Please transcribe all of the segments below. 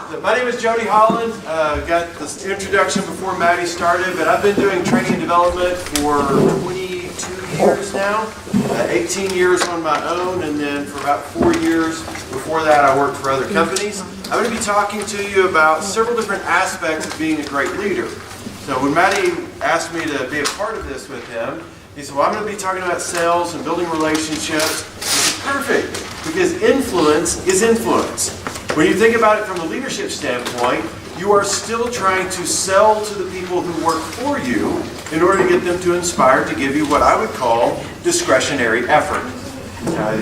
My name is Jody Holland. Got this introduction before Maddie started, but I've been doing training and development for 22 years now. 18 years on my own, and then for about 4 years before that I worked for other companies. I'm going to be talking to you about several different aspects of being a great leader. So when Maddie asked me to be a part of this with him, he said, well, I'm going to be talking about sales and building relationships. This is perfect, because influence is influence. When you think about it from a leadership standpoint, you are still trying to sell to the people who work for you in order to get them to inspire to give you what I would call discretionary effort.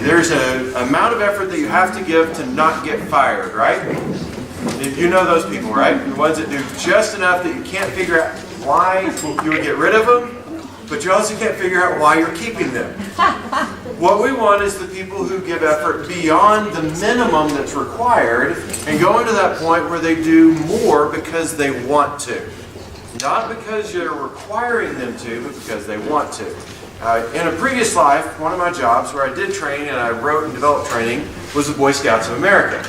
There's an amount of effort that you have to give to not get fired, right? You know those people, right? The ones that do just enough that you can't figure out why you would get rid of them, but you also can't figure out why you're keeping them. What we want is the people who give effort beyond the minimum that's required and go into that point where they do more because they want to. Not because you're requiring them to, but because they want to. In a previous life, one of my jobs where I did training and I wrote and developed training was the Boy Scouts of America.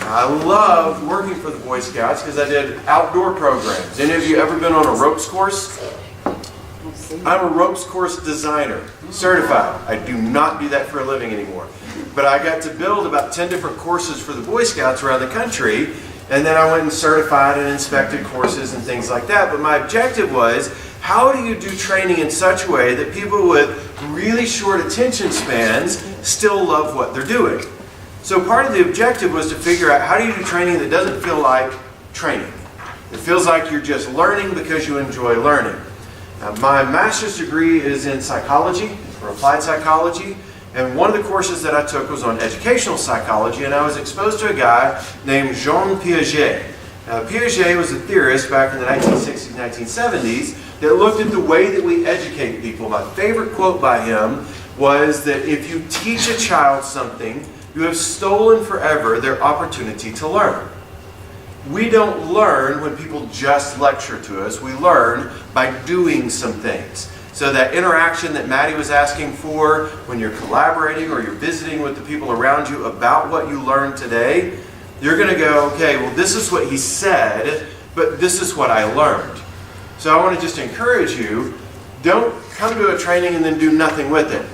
I loved working for the Boy Scouts because I did outdoor programs. Any of you ever been on a ropes course? I'm a ropes course designer, certified. I do not do that for a living anymore. But I got to build about 10 different courses for the Boy Scouts around the country, and then I went and certified and inspected courses and things like that. But my objective was, how do you do training in such a way that people with really short attention spans still love what they're doing? So part of the objective was to figure out, how do you do training that doesn't feel like training? It feels like you're just learning because you enjoy learning. My master's degree is in psychology, or applied psychology, and one of the courses that I took was on educational psychology, and I was exposed to a guy named Jean Piaget. Piaget was a theorist back in the 1960s, 1970s that looked at the way that we educate people. My favorite quote by him was that if you teach a child something, you have stolen forever their opportunity to learn. We don't learn when people just lecture to us. We learn by doing some things. So that interaction that Maddie was asking for when you're collaborating or you're visiting with the people around you about what you learned today, you're going to go, okay, well, this is what he said, but this is what I learned. So I want to just encourage you, don't come to a training and then do nothing with it.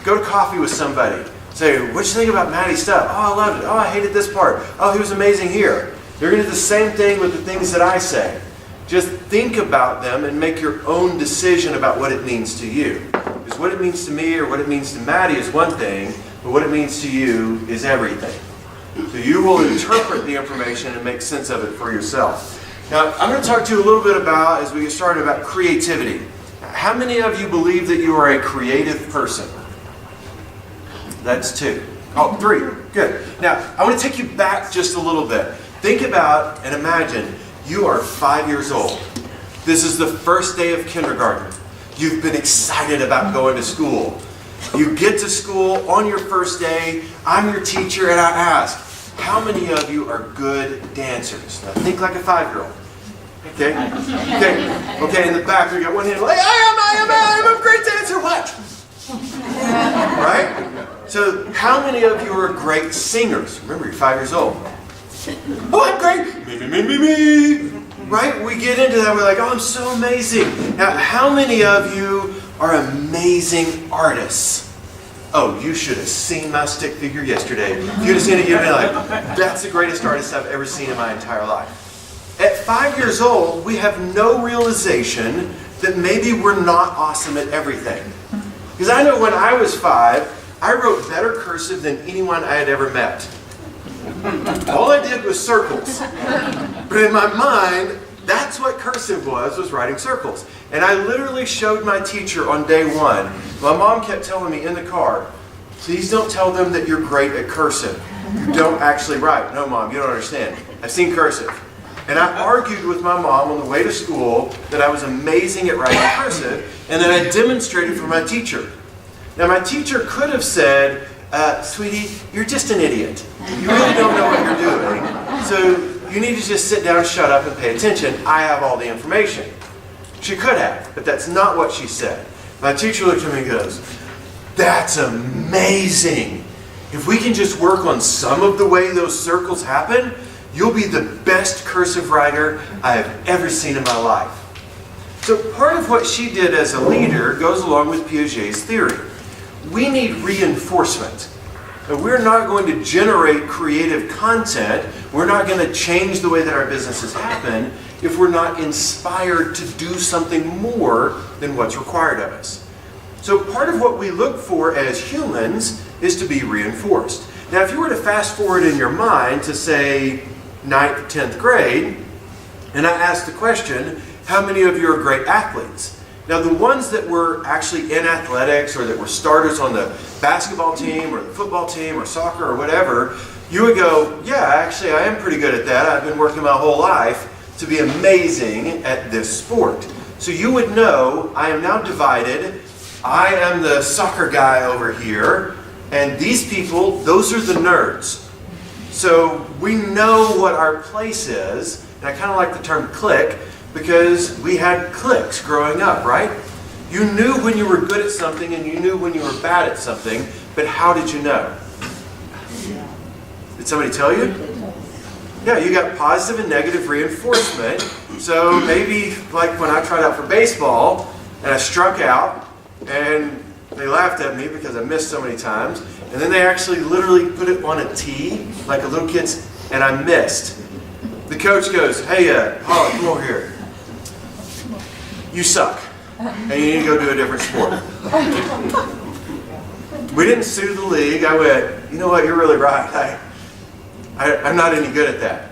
Go to coffee with somebody. Say, what'd you think about Maddie's stuff? Oh, I loved it. Oh, I hated this part. Oh, he was amazing here. You're going to do the same thing with the things that I say. Just think about them and make your own decision about what it means to you. Because what it means to me or what it means to Maddie is one thing, but what it means to you is everything. So you will interpret the information and make sense of it for yourself. Now, I'm going to talk to you a little bit about, as we get started, about creativity. How many of you believe that you are a creative person? That's 2. Oh, 3. Good. Now, I want to take you back just a little bit. Think about and imagine you are 5 years old. This is the first day of kindergarten. You've been excited about going to school. You get to school on your first day. I'm your teacher and I ask, how many of you are good dancers? Now think like a 5-year-old. Okay? Okay, in the back we got one hand like, I am a great dancer. What? Right? So how many of you are great singers? Remember, you're 5 years old. Oh, I'm great! Me. Right? We get into that, we're like, oh, I'm so amazing. Now, how many of you are amazing artists? Oh, you should have seen my stick figure yesterday. If you'd have seen it, you'd be like, that's the greatest artist I've ever seen in my entire life. At 5 years old, we have no realization that maybe we're not awesome at everything. Because I know when I was 5, I wrote better cursive than anyone I had ever met. All I did was circles. But in my mind, that's what cursive was writing circles. And I literally showed my teacher on day 1. My mom kept telling me in the car, please don't tell them that you're great at cursive. You don't actually write. No, Mom, you don't understand. I've seen cursive. And I argued with my mom on the way to school that I was amazing at writing cursive, and then I demonstrated for my teacher. Now, my teacher could have said, sweetie, you're just an idiot. You really don't know what you're doing. So you need to just sit down, shut up, and pay attention. I have all the information. She could have, but that's not what she said. My teacher looked at me and goes, that's amazing. If we can just work on some of the way those circles happen, you'll be the best cursive writer I have ever seen in my life. So part of what she did as a leader goes along with Piaget's theory. We need reinforcement. And we're not going to generate creative content. We're not going to change the way that our businesses happen if we're not inspired to do something more than what's required of us. So part of what we look for as humans is to be reinforced. Now, if you were to fast forward in your mind to, say, 9th, 10th grade, and I asked the question, how many of you are great athletes? Now, the ones that were actually in athletics or that were starters on the basketball team or the football team or soccer or whatever, you would go, yeah, actually, I am pretty good at that. I've been working my whole life to be amazing at this sport. So you would know I am now divided. I am the soccer guy over here, and these people, those are the nerds. So we know what our place is, and I kind of like the term clique, because we had cliques growing up, right? You knew when you were good at something and you knew when you were bad at something, but how did you know? Did somebody tell you? Yeah, you got positive and negative reinforcement. So maybe like when I tried out for baseball and I struck out and they laughed at me because I missed so many times, and then they actually literally put it on a tee, like a little kid's, and I missed. The coach goes, hey, Holly, come over here. You suck, and you need to go do a different sport. We didn't sue the league. I went, you know what, you're really right. I'm not any good at that.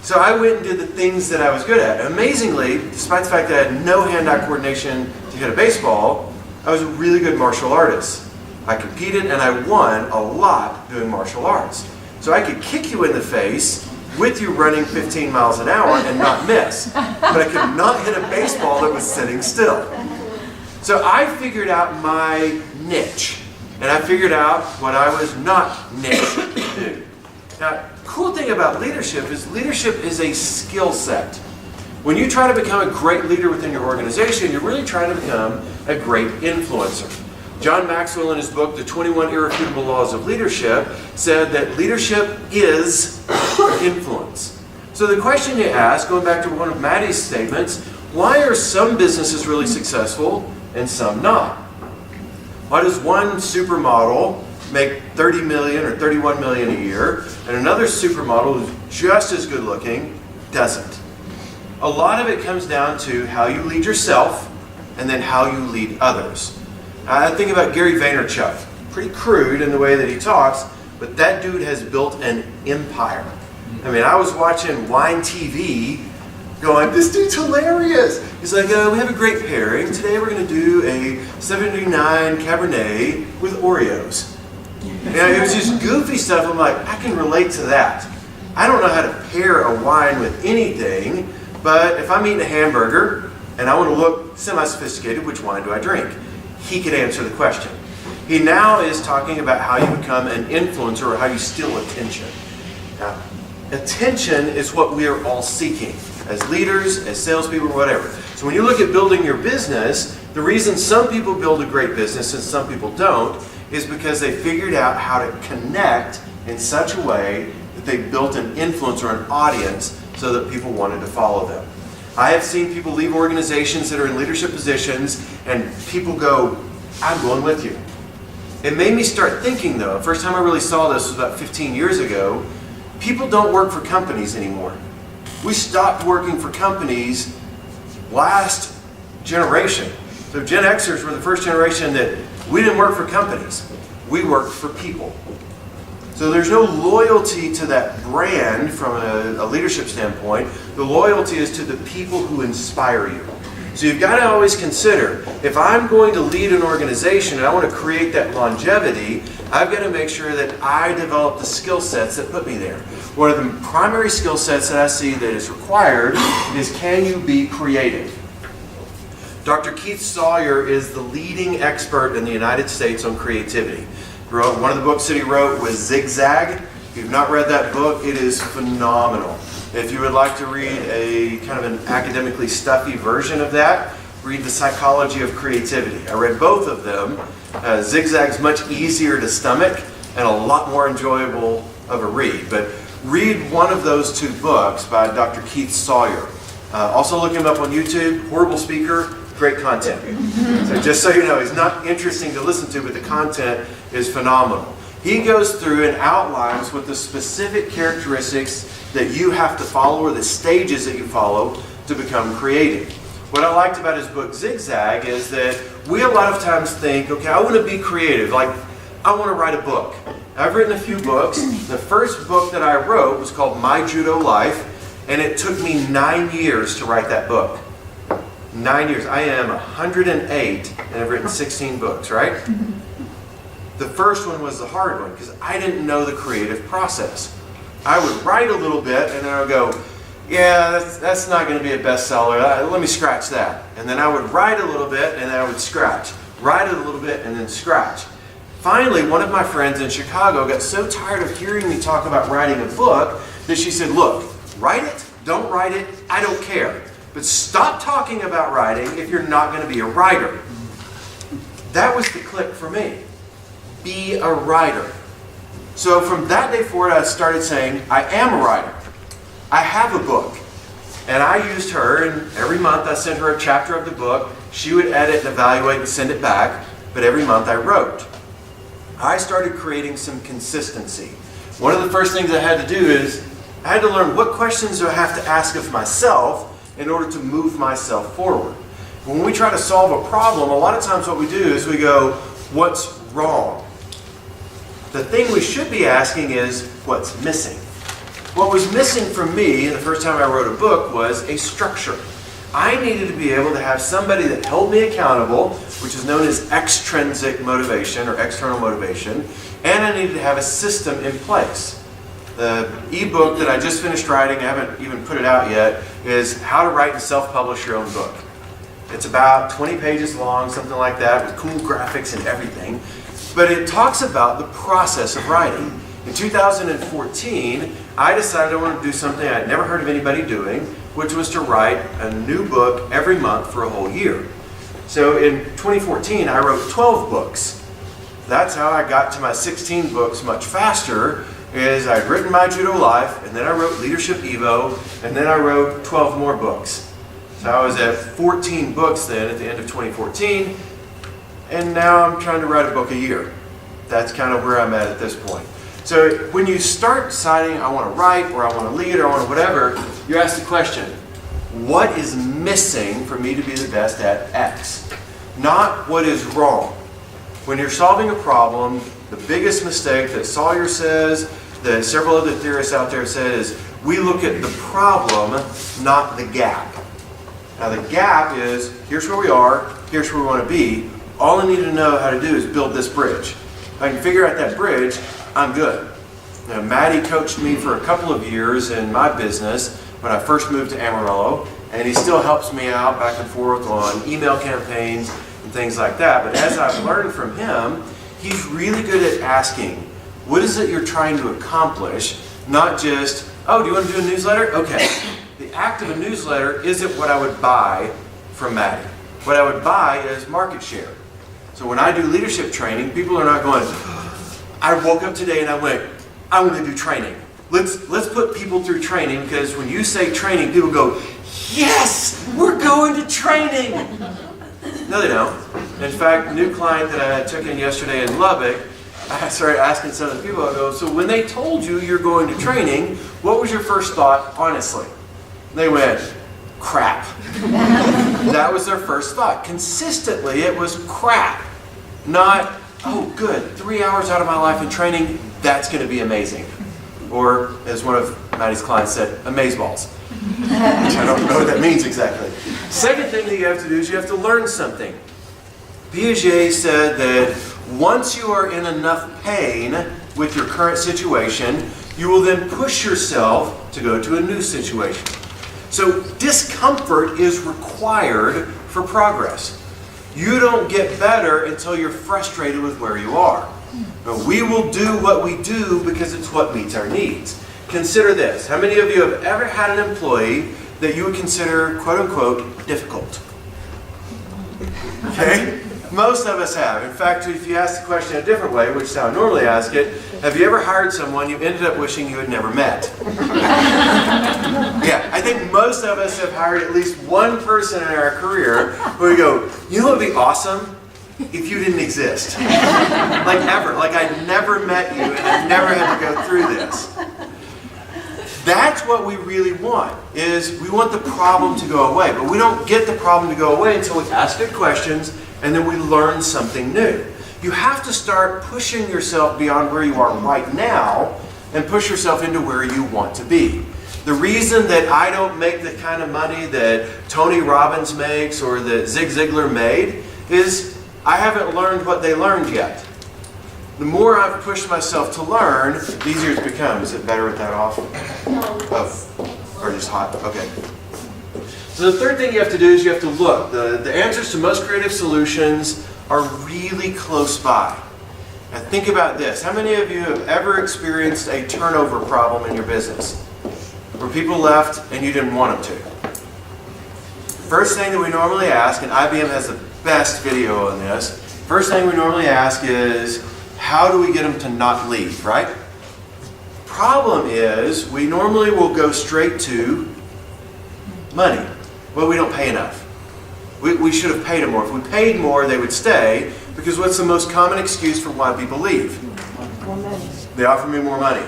So I went and did the things that I was good at. Amazingly, despite the fact that I had no hand-eye coordination to hit a baseball, I was a really good martial artist. I competed and I won a lot doing martial arts. So I could kick you in the face with you running 15 miles an hour and not miss. But I could not hit a baseball that was sitting still. So I figured out my niche. And I figured out what I was not niche to do. Now, the cool thing about leadership is a skill set. When you try to become a great leader within your organization, you're really trying to become a great influencer. John Maxwell, in his book, The 21 Irrefutable Laws of Leadership, said that leadership is influence. So the question you ask, going back to one of Maddie's statements, why are some businesses really successful and some not? Why does one supermodel make 30 million or 31 million a year, and another supermodel who's just as good looking doesn't? A lot of it comes down to how you lead yourself and then how you lead others. I think about Gary Vaynerchuk. Pretty crude in the way that he talks, but that dude has built an empire. I mean, I was watching Wine TV going, this dude's hilarious. He's like, we have a great pairing. Today we're going to do a 79 Cabernet with Oreos. And it was just goofy stuff. I'm like, I can relate to that. I don't know how to pair a wine with anything, but if I'm eating a hamburger and I want to look semi-sophisticated, which wine do I drink? He could answer the question. He now is talking about how you become an influencer or how you steal attention. Now, attention is what we are all seeking as leaders, as salespeople, whatever. So when you look at building your business, the reason some people build a great business and some people don't is because they figured out how to connect in such a way that they built an influence or an audience so that people wanted to follow them. I have seen people leave organizations that are in leadership positions and people go, I'm going with you. It made me start thinking though, the first time I really saw this was about 15 years ago, people don't work for companies anymore. We stopped working for companies last generation. So Gen Xers were the first generation that we didn't work for companies. We worked for people. So there's no loyalty to that brand from a leadership standpoint. The loyalty is to the people who inspire you. So you've got to always consider, if I'm going to lead an organization and I want to create that longevity, I've got to make sure that I develop the skill sets that put me there. One of the primary skill sets that I see that is required is, can you be creative? Dr. Keith Sawyer is the leading expert in the United States on creativity. One of the books that he wrote was Zigzag. If you've not read that book, it is phenomenal. If you would like to read a kind of an academically stuffy version of that, read The Psychology of Creativity. I read both of them. Zigzag's much easier to stomach and a lot more enjoyable of a read. But read one of those 2 books by Dr. Keith Sawyer. Also look him up on YouTube. Horrible speaker, great content. So just so you know, he's not interesting to listen to, but the content is phenomenal. He goes through and outlines what the specific characteristics that you have to follow, or the stages that you follow to become creative. What I liked about his book Zigzag is that we a lot of times think, okay, I want to be creative, like I want to write a book. I've written a few books. The first book that I wrote was called My Judo Life, and it took me 9 years to write that book. 9 years. I am 108 and I've written 16 books, right? The first one was the hard one because I didn't know the creative process. I would write a little bit and then I would go, yeah, that's not going to be a bestseller. Let me scratch that. And then I would write a little bit and then I would scratch. Write it a little bit and then scratch. Finally, one of my friends in Chicago got so tired of hearing me talk about writing a book that she said, look, write it, don't write it, I don't care. But stop talking about writing if you're not going to be a writer. That was the click for me. Be a writer. So from that day forward, I started saying, I am a writer. I have a book. And I used her, and every month I sent her a chapter of the book. She would edit and evaluate and send it back, but every month I wrote. I started creating some consistency. One of the first things I had to do is, I had to learn what questions do I have to ask of myself in order to move myself forward. When we try to solve a problem, a lot of times what we do is we go, what's wrong? The thing we should be asking is, what's missing? What was missing from me the first time I wrote a book was a structure. I needed to be able to have somebody that held me accountable, which is known as extrinsic motivation or external motivation, and I needed to have a system in place. The ebook that I just finished writing, I haven't even put it out yet, is How to Write and Self-Publish Your Own Book. It's about 20 pages long, something like that, with cool graphics and everything. But it talks about the process of writing. In 2014, I decided I wanted to do something I'd never heard of anybody doing, which was to write a new book every month for a whole year. So in 2014, I wrote 12 books. That's how I got to my 16 books much faster, is I'd written My Judo Life, and then I wrote Leadership Evo, and then I wrote 12 more books. So I was at 14 books then at the end of 2014, and now I'm trying to write a book a year. That's kind of where I'm at this point. So when you start deciding I want to write, or I want to lead, or I want to whatever, you ask the question, what is missing for me to be the best at X? Not what is wrong. When you're solving a problem, the biggest mistake that Sawyer says, that several other theorists out there said, is we look at the problem, not the gap. Now the gap is, here's where we are, here's where we want to be. All I need to know how to do is build this bridge. If I can figure out that bridge, I'm good. Now, Maddie coached me for a couple of years in my business when I first moved to Amarillo, and he still helps me out back and forth on email campaigns and things like that. But as I've learned from him, he's really good at asking, what is it you're trying to accomplish? Not just, oh, do you want to do a newsletter? Okay. The act of a newsletter isn't what I would buy from Maddie. What I would buy is market share. So when I do leadership training, people are not going, I woke up today and I went, I want to do training. Let's put people through training, because when you say training, people go, yes, we're going to training. No, they don't. In fact, a new client that I took in yesterday in Lubbock, I started asking some of the people, I go, so when they told you you're going to training, what was your first thought, honestly? They went, crap. That was their first thought. Consistently, it was crap. Not, oh good, 3 hours out of my life in training, that's going to be amazing. Or, as one of Maddie's clients said, amazeballs. Which I don't know what that means exactly. Second thing that you have to do is you have to learn something. Piaget said that once you are in enough pain with your current situation, you will then push yourself to go to a new situation. So discomfort is required for progress. You don't get better until you're frustrated with where you are. But we will do what we do because it's what meets our needs. Consider this. How many of you have ever had an employee that you would consider, quote unquote, difficult? Okay? Most of us have. In fact, if you ask the question a different way, which is how I normally ask it, have you ever hired someone you ended up wishing you had never met? Yeah, I think most of us have hired at least one person in our career where we go, you know what would be awesome? If you didn't exist. Like ever. Like I never met you and I never had to go through this. That's what we really want, is we want the problem to go away. But we don't get the problem to go away until we ask good questions and then we learn something new. You have to start pushing yourself beyond where you are right now and push yourself into where you want to be. The reason that I don't make the kind of money that Tony Robbins makes or that Zig Ziglar made is I haven't learned what they learned yet. The more I've pushed myself to learn, the easier it's become. Is it better with that off? Oh, or just hot? Okay. So the third thing you have to do is you have to look. The answers to most creative solutions are really close by. Now think about this. How many of you have ever experienced a turnover problem in your business? Where people left and you didn't want them to? First thing that we normally ask, and IBM has the best video on this, first thing we normally ask is, how do we get them to not leave, right? Problem is, we normally will go straight to money. Well, we don't pay enough. We should have paid them more. If we paid more, they would stay, because what's the most common excuse for why people leave? More money. They offer me more money.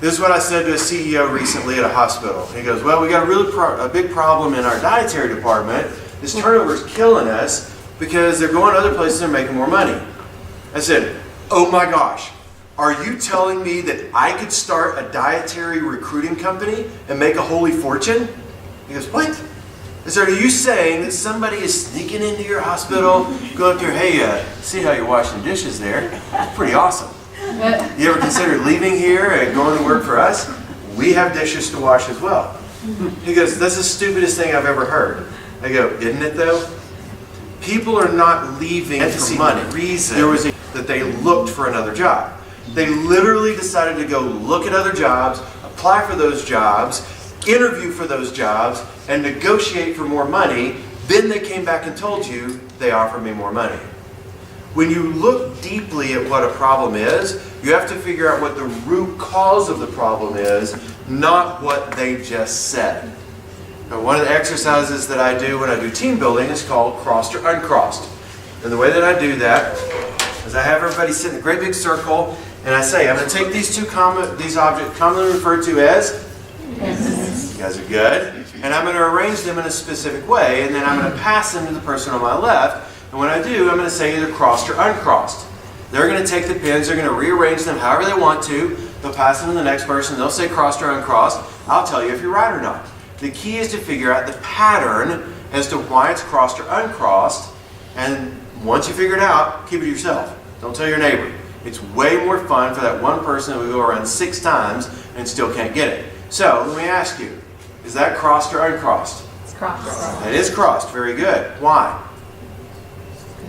This is what I said to a CEO recently at a hospital. He goes, well, we got a big problem in our dietary department. This turnover is killing us because they're going other places and making more money. I said, oh my gosh, are you telling me that I could start a dietary recruiting company and make a holy fortune? He goes, what? I said, are you saying that somebody is sneaking into your hospital, going up there, hey, see how you're washing dishes there? It's pretty awesome. You ever consider leaving here and going to work for us? We have dishes to wash as well. He goes, that's the stupidest thing I've ever heard. I go, isn't it though? People are not leaving for money. There was that they looked for another job. They literally decided to go look at other jobs, apply for those jobs, interview for those jobs, and negotiate for more money. Then they came back and told you, they offered me more money. When you look deeply at what a problem is, you have to figure out what the root cause of the problem is, not what they just said. Now, one of the exercises that I do when I do team building is called crossed or uncrossed. And the way that I do that is I have everybody sit in a great big circle, and I say, I'm going to take these objects commonly referred to as, you guys are good, and I'm going to arrange them in a specific way, and then I'm going to pass them to the person on my left. And when I do, I'm going to say either crossed or uncrossed. They're going to take the pins, they're going to rearrange them however they want to. They'll pass them to the next person, they'll say crossed or uncrossed. I'll tell you if you're right or not. The key is to figure out the pattern as to why it's crossed or uncrossed. And once you figure it out, keep it to yourself. Don't tell your neighbor. It's way more fun for that one person that we go around 6 times and still can't get it. So, let me ask you, is that crossed or uncrossed? It's crossed. It is crossed. Very good. Why?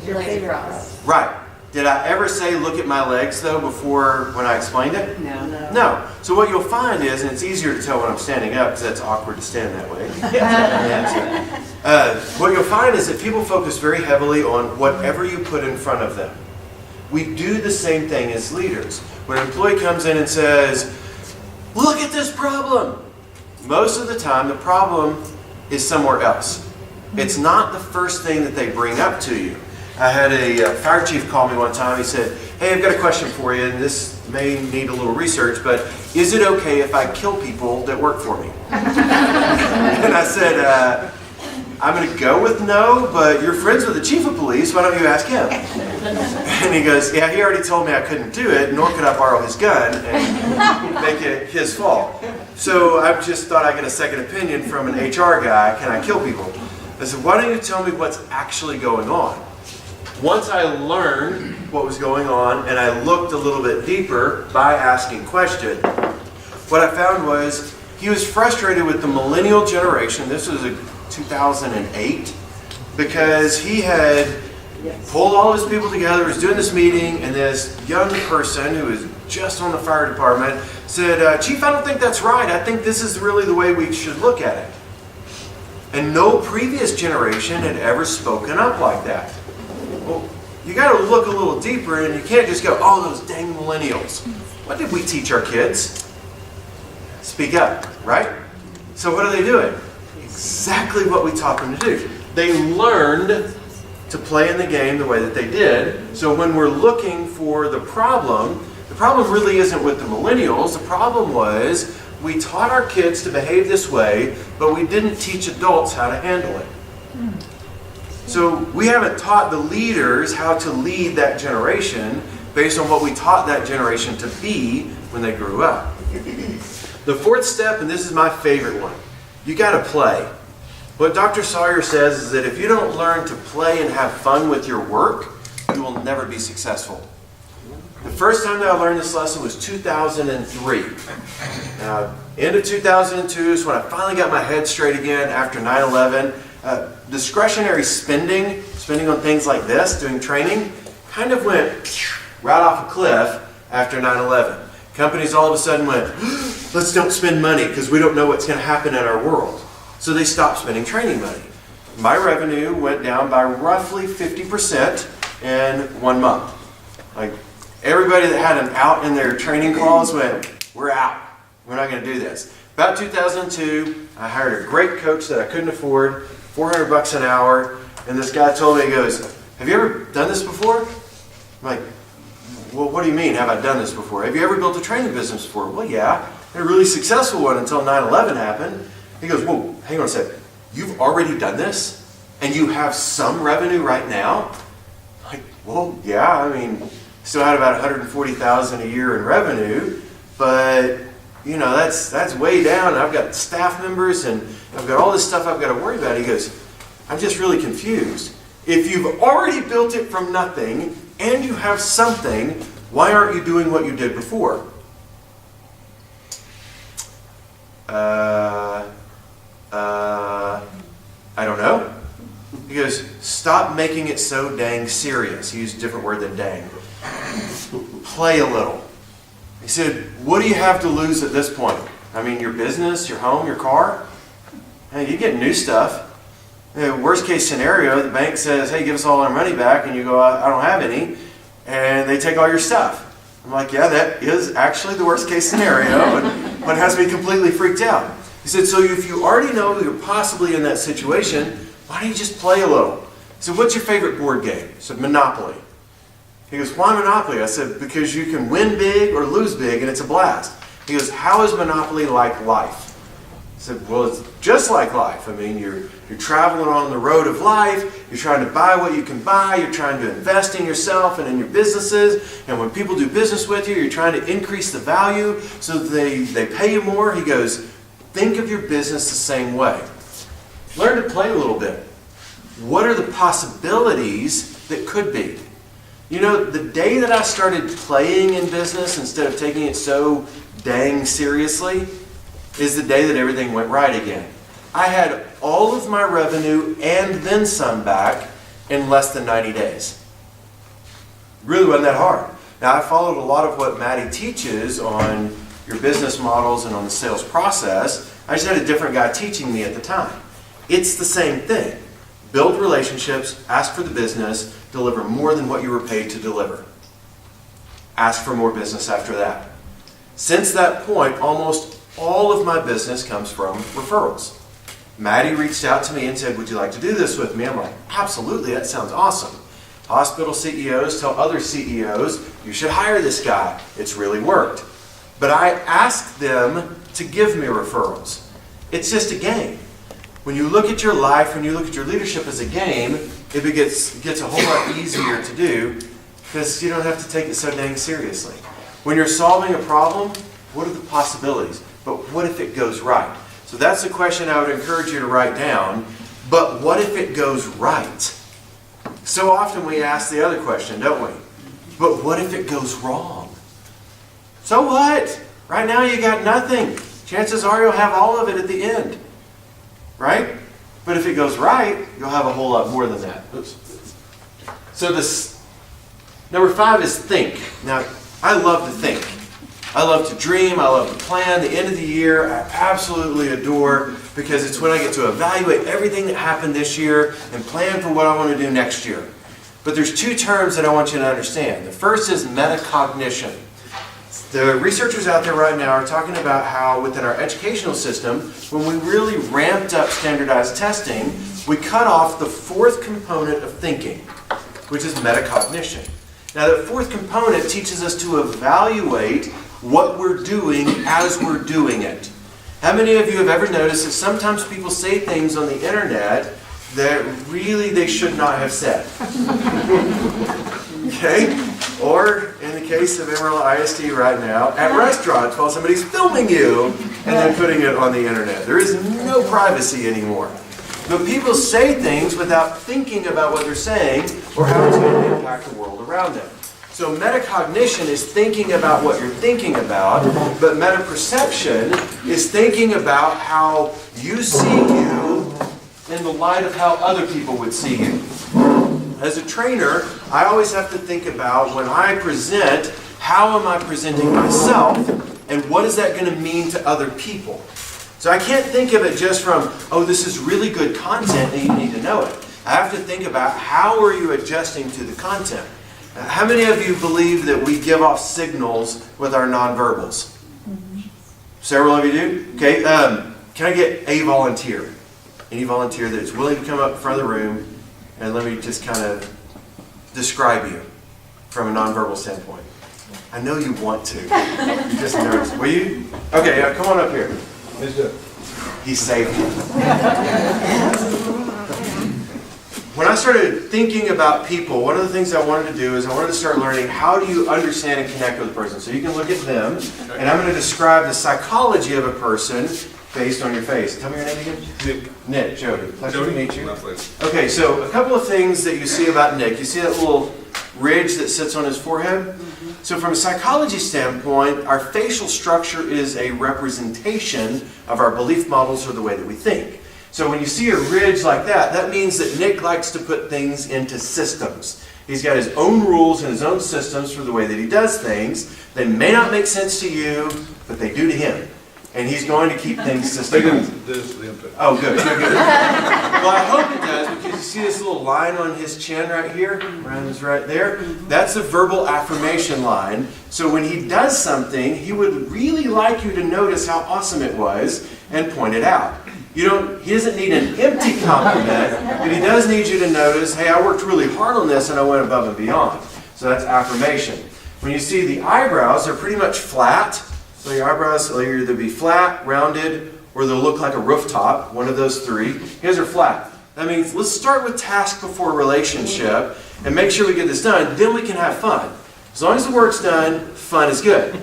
Your legs are crossed. Right. Did I ever say look at my legs though before when I explained it? No. No. So what you'll find is, and it's easier to tell when I'm standing up because that's awkward to stand that way. What you'll find is that people focus very heavily on whatever you put in front of them. We do the same thing as leaders. When an employee comes in and says, look at this problem. Most of the time the problem is somewhere else. It's not the first thing that they bring up to you. I had a fire chief call me one time. He said, hey, I've got a question for you, and this may need a little research, but is it okay if I kill people that work for me? And I said, I'm going to go with no, but you're friends with the chief of police. Why don't you ask him? And he goes, yeah, he already told me I couldn't do it, nor could I borrow his gun and make it his fault. So I just thought I'd get a second opinion from an HR guy. Can I kill people? I said, why don't you tell me what's actually going on? Once I learned what was going on and I looked a little bit deeper by asking questions, what I found was he was frustrated with the millennial generation. This was 2008 because he had pulled all his people together, was doing this meeting, and this young person who was just on the fire department said, Chief, I don't think that's right. I think this is really the way we should look at it. And no previous generation had ever spoken up like that. Well, you got to look a little deeper, and you can't just go, oh, those dang millennials. What did we teach our kids? Speak up, right? So what are they doing? Exactly what we taught them to do. They learned to play in the game the way that they did. So when we're looking for the problem really isn't with the millennials. The problem was we taught our kids to behave this way, but we didn't teach adults how to handle it. So we haven't taught the leaders how to lead that generation based on what we taught that generation to be when they grew up. The fourth step, and this is my favorite one, you got to play. What Dr. Sawyer says is that if you don't learn to play and have fun with your work, you will never be successful. The first time that I learned this lesson was 2003. Now, end of 2002 is when I finally got my head straight again after 9/11. Discretionary spending on things like this, doing training, kind of went right off a cliff after 9/11. Companies all of a sudden went, let's don't spend money because we don't know what's going to happen in our world. So they stopped spending training money. My revenue went down by roughly 50% in 1 month. Like, everybody that had an out in their training calls went, we're out. We're not going to do this. About 2002, I hired a great coach that I couldn't afford, $400 an hour, and this guy told me, he goes, have you ever done this before? I'm like, well, what do you mean, have I done this before? Have you ever built a training business before? Well, yeah, a really successful one until 9/11 happened. He goes, whoa, hang on a second. You've already done this? And you have some revenue right now? I'm like, well, yeah, I mean, still had about $140,000 a year in revenue, but you know, that's way down. I've got staff members and I've got all this stuff I've got to worry about. He goes, I'm just really confused. If you've already built it from nothing and you have something, why aren't you doing what you did before? I don't know. He goes, stop making it so dang serious. He used a different word than dang. Play a little. He said, what do you have to lose at this point? I mean, your business, your home, your car? Hey, you get new stuff. Worst case scenario, the bank says, hey, give us all our money back, and you go, I don't have any, and they take all your stuff. I'm like, yeah, that is actually the worst case scenario, and one has me completely freaked out. He said, so if you already know that you're possibly in that situation, why don't you just play a little? He said, what's your favorite board game? I said, Monopoly. He goes, why Monopoly? I said, because you can win big or lose big, and it's a blast. He goes, how is Monopoly like life? I said, well, it's just like life. I mean, you're traveling on the road of life. You're trying to buy what you can buy. You're trying to invest in yourself and in your businesses. And when people do business with you, you're trying to increase the value so that they pay you more. He goes, think of your business the same way. Learn to play a little bit. What are the possibilities that could be? You know, the day that I started playing in business instead of taking it so dang seriously is the day that everything went right again. I had all of my revenue and then some back in less than 90 days. Really wasn't that hard. Now, I followed a lot of what Maddie teaches on your business models and on the sales process. I just had a different guy teaching me at the time. It's the same thing. Build relationships, ask for the business, deliver more than what you were paid to deliver. Ask for more business after that. Since that point, almost all of my business comes from referrals. Maddie reached out to me and said, would you like to do this with me? I'm like, absolutely, that sounds awesome. Hospital CEOs tell other CEOs, you should hire this guy. It's really worked. But I asked them to give me referrals. It's just a game. When you look at your life, when you look at your leadership as a game, it gets a whole lot easier to do because you don't have to take it so dang seriously. When you're solving a problem, what are the possibilities? But what if it goes right? So that's the question I would encourage you to write down. But what if it goes right? So often we ask the other question, don't we? But what if it goes wrong? So what? Right now you got nothing. Chances are you'll have all of it at the end. Right? But if it goes right, you'll have a whole lot more than that. Oops. So this number 5 is think. Now, I love to think. I love to dream. I love to plan. The end of the year, I absolutely adore because it's when I get to evaluate everything that happened this year and plan for what I want to do next year. But there's two terms that I want you to understand. The first is metacognition. The researchers out there right now are talking about how within our educational system, when we really ramped up standardized testing, we cut off the fourth component of thinking, which is metacognition. Now that fourth component teaches us to evaluate what we're doing as we're doing it. How many of you have ever noticed that sometimes people say things on the internet that really they should not have said? Okay? Or, in the case of Emerald ISD right now, at restaurants while somebody's filming you and then putting it on the internet. There is no privacy anymore. But people say things without thinking about what they're saying or how it's going to impact the world around them. So metacognition is thinking about what you're thinking about, but metaperception is thinking about how you see you in the light of how other people would see you. As a trainer, I always have to think about when I present, how am I presenting myself, and what is that going to mean to other people? So I can't think of it just from, oh, this is really good content and you need to know it. I have to think about how are you adjusting to the content. How many of you believe that we give off signals with our nonverbals? Several of you do? Okay, can I get a volunteer? Any volunteer that is willing to come up in front of the room and let me just kind of describe you from a nonverbal standpoint? I know you want to. You just nervous. Will you? Okay, come on up here. He saved me. When I started thinking about people, one of the things I wanted to do is I wanted to start learning how do you understand and connect with a person. So you can look at them, and I'm going to describe the psychology of a person based on your face. Tell me your name again. Nick. Nick, Jody. Pleasure to meet you. My pleasure. Okay, so a couple of things that you see about Nick. You see that little ridge that sits on his forehead? So from a psychology standpoint, our facial structure is a representation of our belief models or the way that we think. So when you see a ridge like that, that means that Nick likes to put things into systems. He's got his own rules and his own systems for the way that he does things. They may not make sense to you, but they do to him. And he's going to keep things systematic. Oh, good. Well, I hope it does, because you see this little line on his chin right here, right there? That's a verbal affirmation line. So when he does something, he would really like you to notice how awesome it was and point it out. He doesn't need an empty compliment, but he does need you to notice, hey, I worked really hard on this and I went above and beyond. So that's affirmation. When you see the eyebrows, they're pretty much flat. So your eyebrows will either be flat, rounded, or they'll look like a rooftop, one of those three. His are flat. That means let's start with task before relationship and make sure we get this done, then we can have fun. As long as the work's done, fun is good.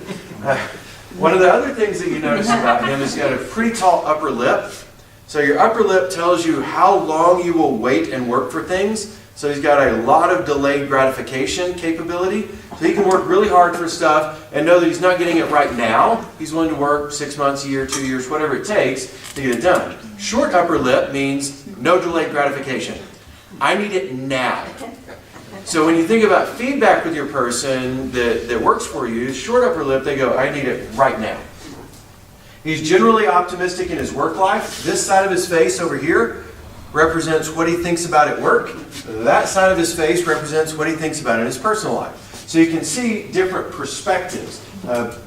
One of the other things that you notice about him is he's got a pretty tall upper lip. So your upper lip tells you how long you will wait and work for things. So he's got a lot of delayed gratification capability. So he can work really hard for stuff and know that he's not getting it right now. He's willing to work 6 months, a year, 2 years, whatever it takes to get it done. Short upper lip means no delayed gratification. I need it now. So when you think about feedback with your person that works for you, short upper lip, they go, I need it right now. He's generally optimistic in his work life. This side of his face over here represents what he thinks about at work. That side of his face represents what he thinks about in his personal life. So you can see different perspectives.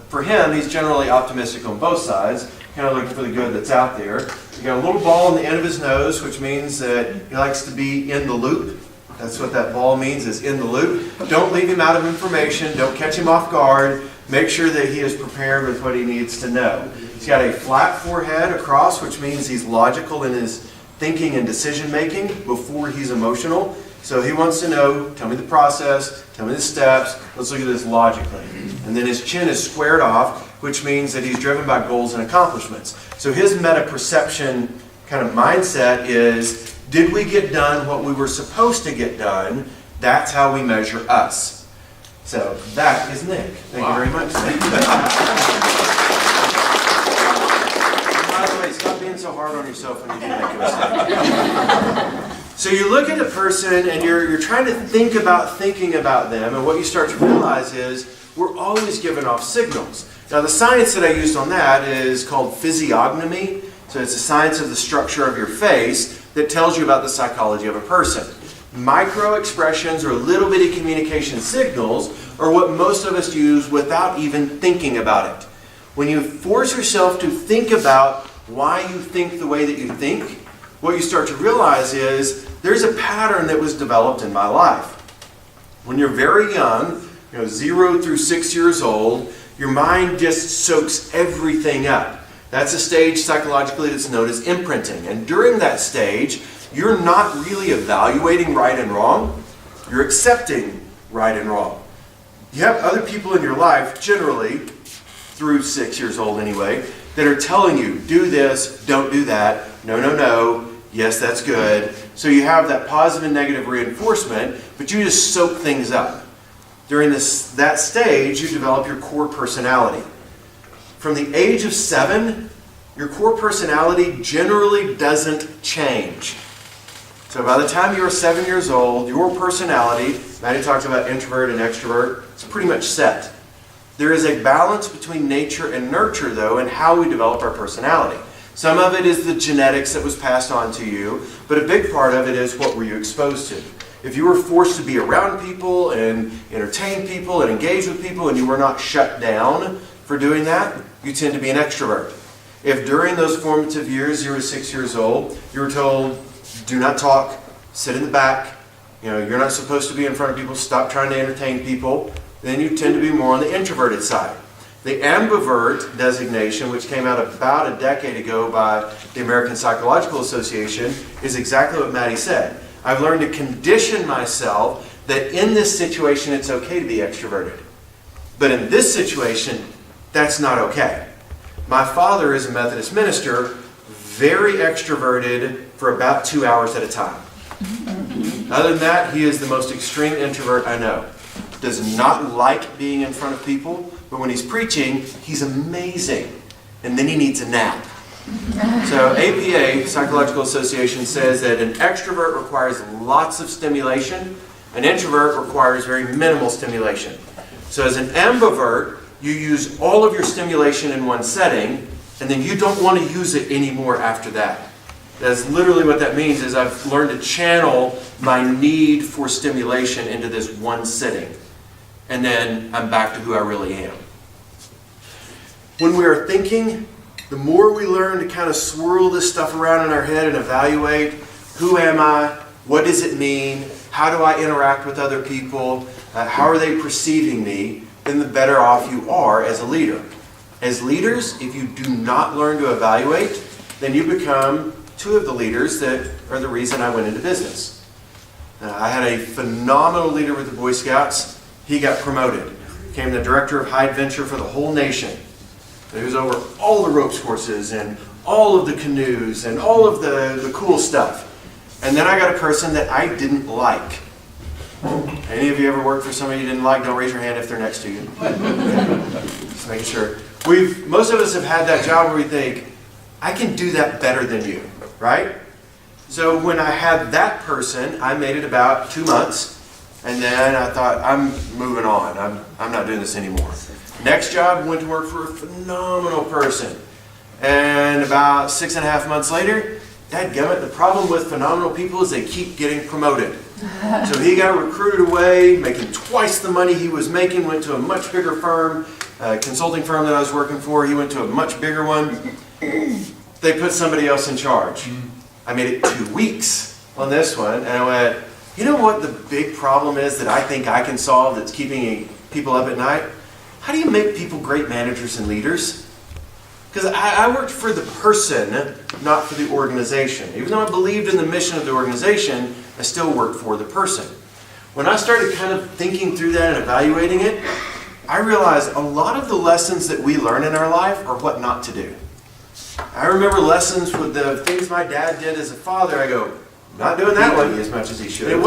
For him, he's generally optimistic on both sides, kind of looking for the good that's out there. He's got a little ball on the end of his nose, which means that he likes to be in the loop. That's what that ball means, is in the loop. Don't leave him out of information. Don't catch him off guard. Make sure that he is prepared with what he needs to know. He's got a flat forehead across, which means he's logical in his thinking and decision making before he's emotional. So he wants to know, tell me the process, tell me the steps, let's look at this logically. And then his chin is squared off, which means that he's driven by goals and accomplishments. So his meta-perception kind of mindset is, did we get done what we were supposed to get done? That's how we measure us. So that is Nick. Thank you very much, Nick. By the way, stop being so hard on yourself when you do make a mistake. So you look at a person and you're trying to think about thinking about them, and what you start to realize is we're always giving off signals. Now the science that I used on that is called physiognomy. So it's the science of the structure of your face that tells you about the psychology of a person. Micro expressions or little bitty communication signals are what most of us use without even thinking about it. When you force yourself to think about why you think the way that you think, what you start to realize is there's a pattern that was developed in my life. When you're very young, 0 through 6 years old, your mind just soaks everything up. That's a stage psychologically that's known as imprinting. And during that stage, you're not really evaluating right and wrong. You're accepting right and wrong. You have other people in your life, generally, through 6 years old anyway, that are telling you, do this, don't do that, no, yes, that's good. So you have that positive and negative reinforcement, but you just soak things up. During that stage, you develop your core personality. From the age of 7, your core personality generally doesn't change. So by the time you're 7 years old, your personality, Maddie talks about introvert and extrovert, it's pretty much set. There is a balance between nature and nurture, though, in how we develop our personality. Some of it is the genetics that was passed on to you, but a big part of it is what were you exposed to. If you were forced to be around people and entertain people and engage with people and you were not shut down for doing that, you tend to be an extrovert. If during those formative years, 0 to 6 years old, you were told, do not talk, sit in the back, you're not supposed to be in front of people, stop trying to entertain people, then you tend to be more on the introverted side. The ambivert designation, which came out about a decade ago by the American Psychological Association, is exactly what Maddie said. I've learned to condition myself that in this situation it's okay to be extroverted. But in this situation, that's not okay. My father is a Methodist minister, very extroverted for about 2 hours at a time. Other than that, he is the most extreme introvert I know. Does not like being in front of people, but when he's preaching, he's amazing. And then he needs a nap. So APA, Psychological Association, says that an extrovert requires lots of stimulation. An introvert requires very minimal stimulation. So as an ambivert, you use all of your stimulation in one setting, and then you don't want to use it anymore after that. That's literally what that means, is I've learned to channel my need for stimulation into this one sitting. And then I'm back to who I really am. When we are thinking, the more we learn to kind of swirl this stuff around in our head and evaluate, who am I? What does it mean? How do I interact with other people? How are they perceiving me? Then the better off you are as a leader. As leaders, if you do not learn to evaluate, then you become two of the leaders that are the reason I went into business. I had a phenomenal leader with the Boy Scouts. He got promoted, became the director of high adventure for the whole nation. He was over all the ropes courses and all of the canoes and all of the cool stuff. And then I got a person that I didn't like. Any of you ever worked for somebody you didn't like? Don't raise your hand if they're next to you. Just making sure. Most of us have had that job where we think, I can do that better than you, right? So when I had that person, I made it about 2 months. And then I thought, I'm moving on. I'm not doing this anymore. Next job, went to work for a phenomenal person. And about 6.5 months later, dadgummit, the problem with phenomenal people is they keep getting promoted. So he got recruited away, making twice the money he was making, went to a much bigger firm, consulting firm that I was working for. He went to a much bigger one. They put somebody else in charge. I made it 2 weeks on this one, and I went, you know what the big problem is that I think I can solve that's keeping people up at night? How do you make people great managers and leaders? Because I worked for the person, not for the organization. Even though I believed in the mission of the organization, I still worked for the person. When I started kind of thinking through that and evaluating it, I realized a lot of the lessons that we learn in our life are what not to do. I remember lessons with the things my dad did as a father. I go, not doing that one as much as he should.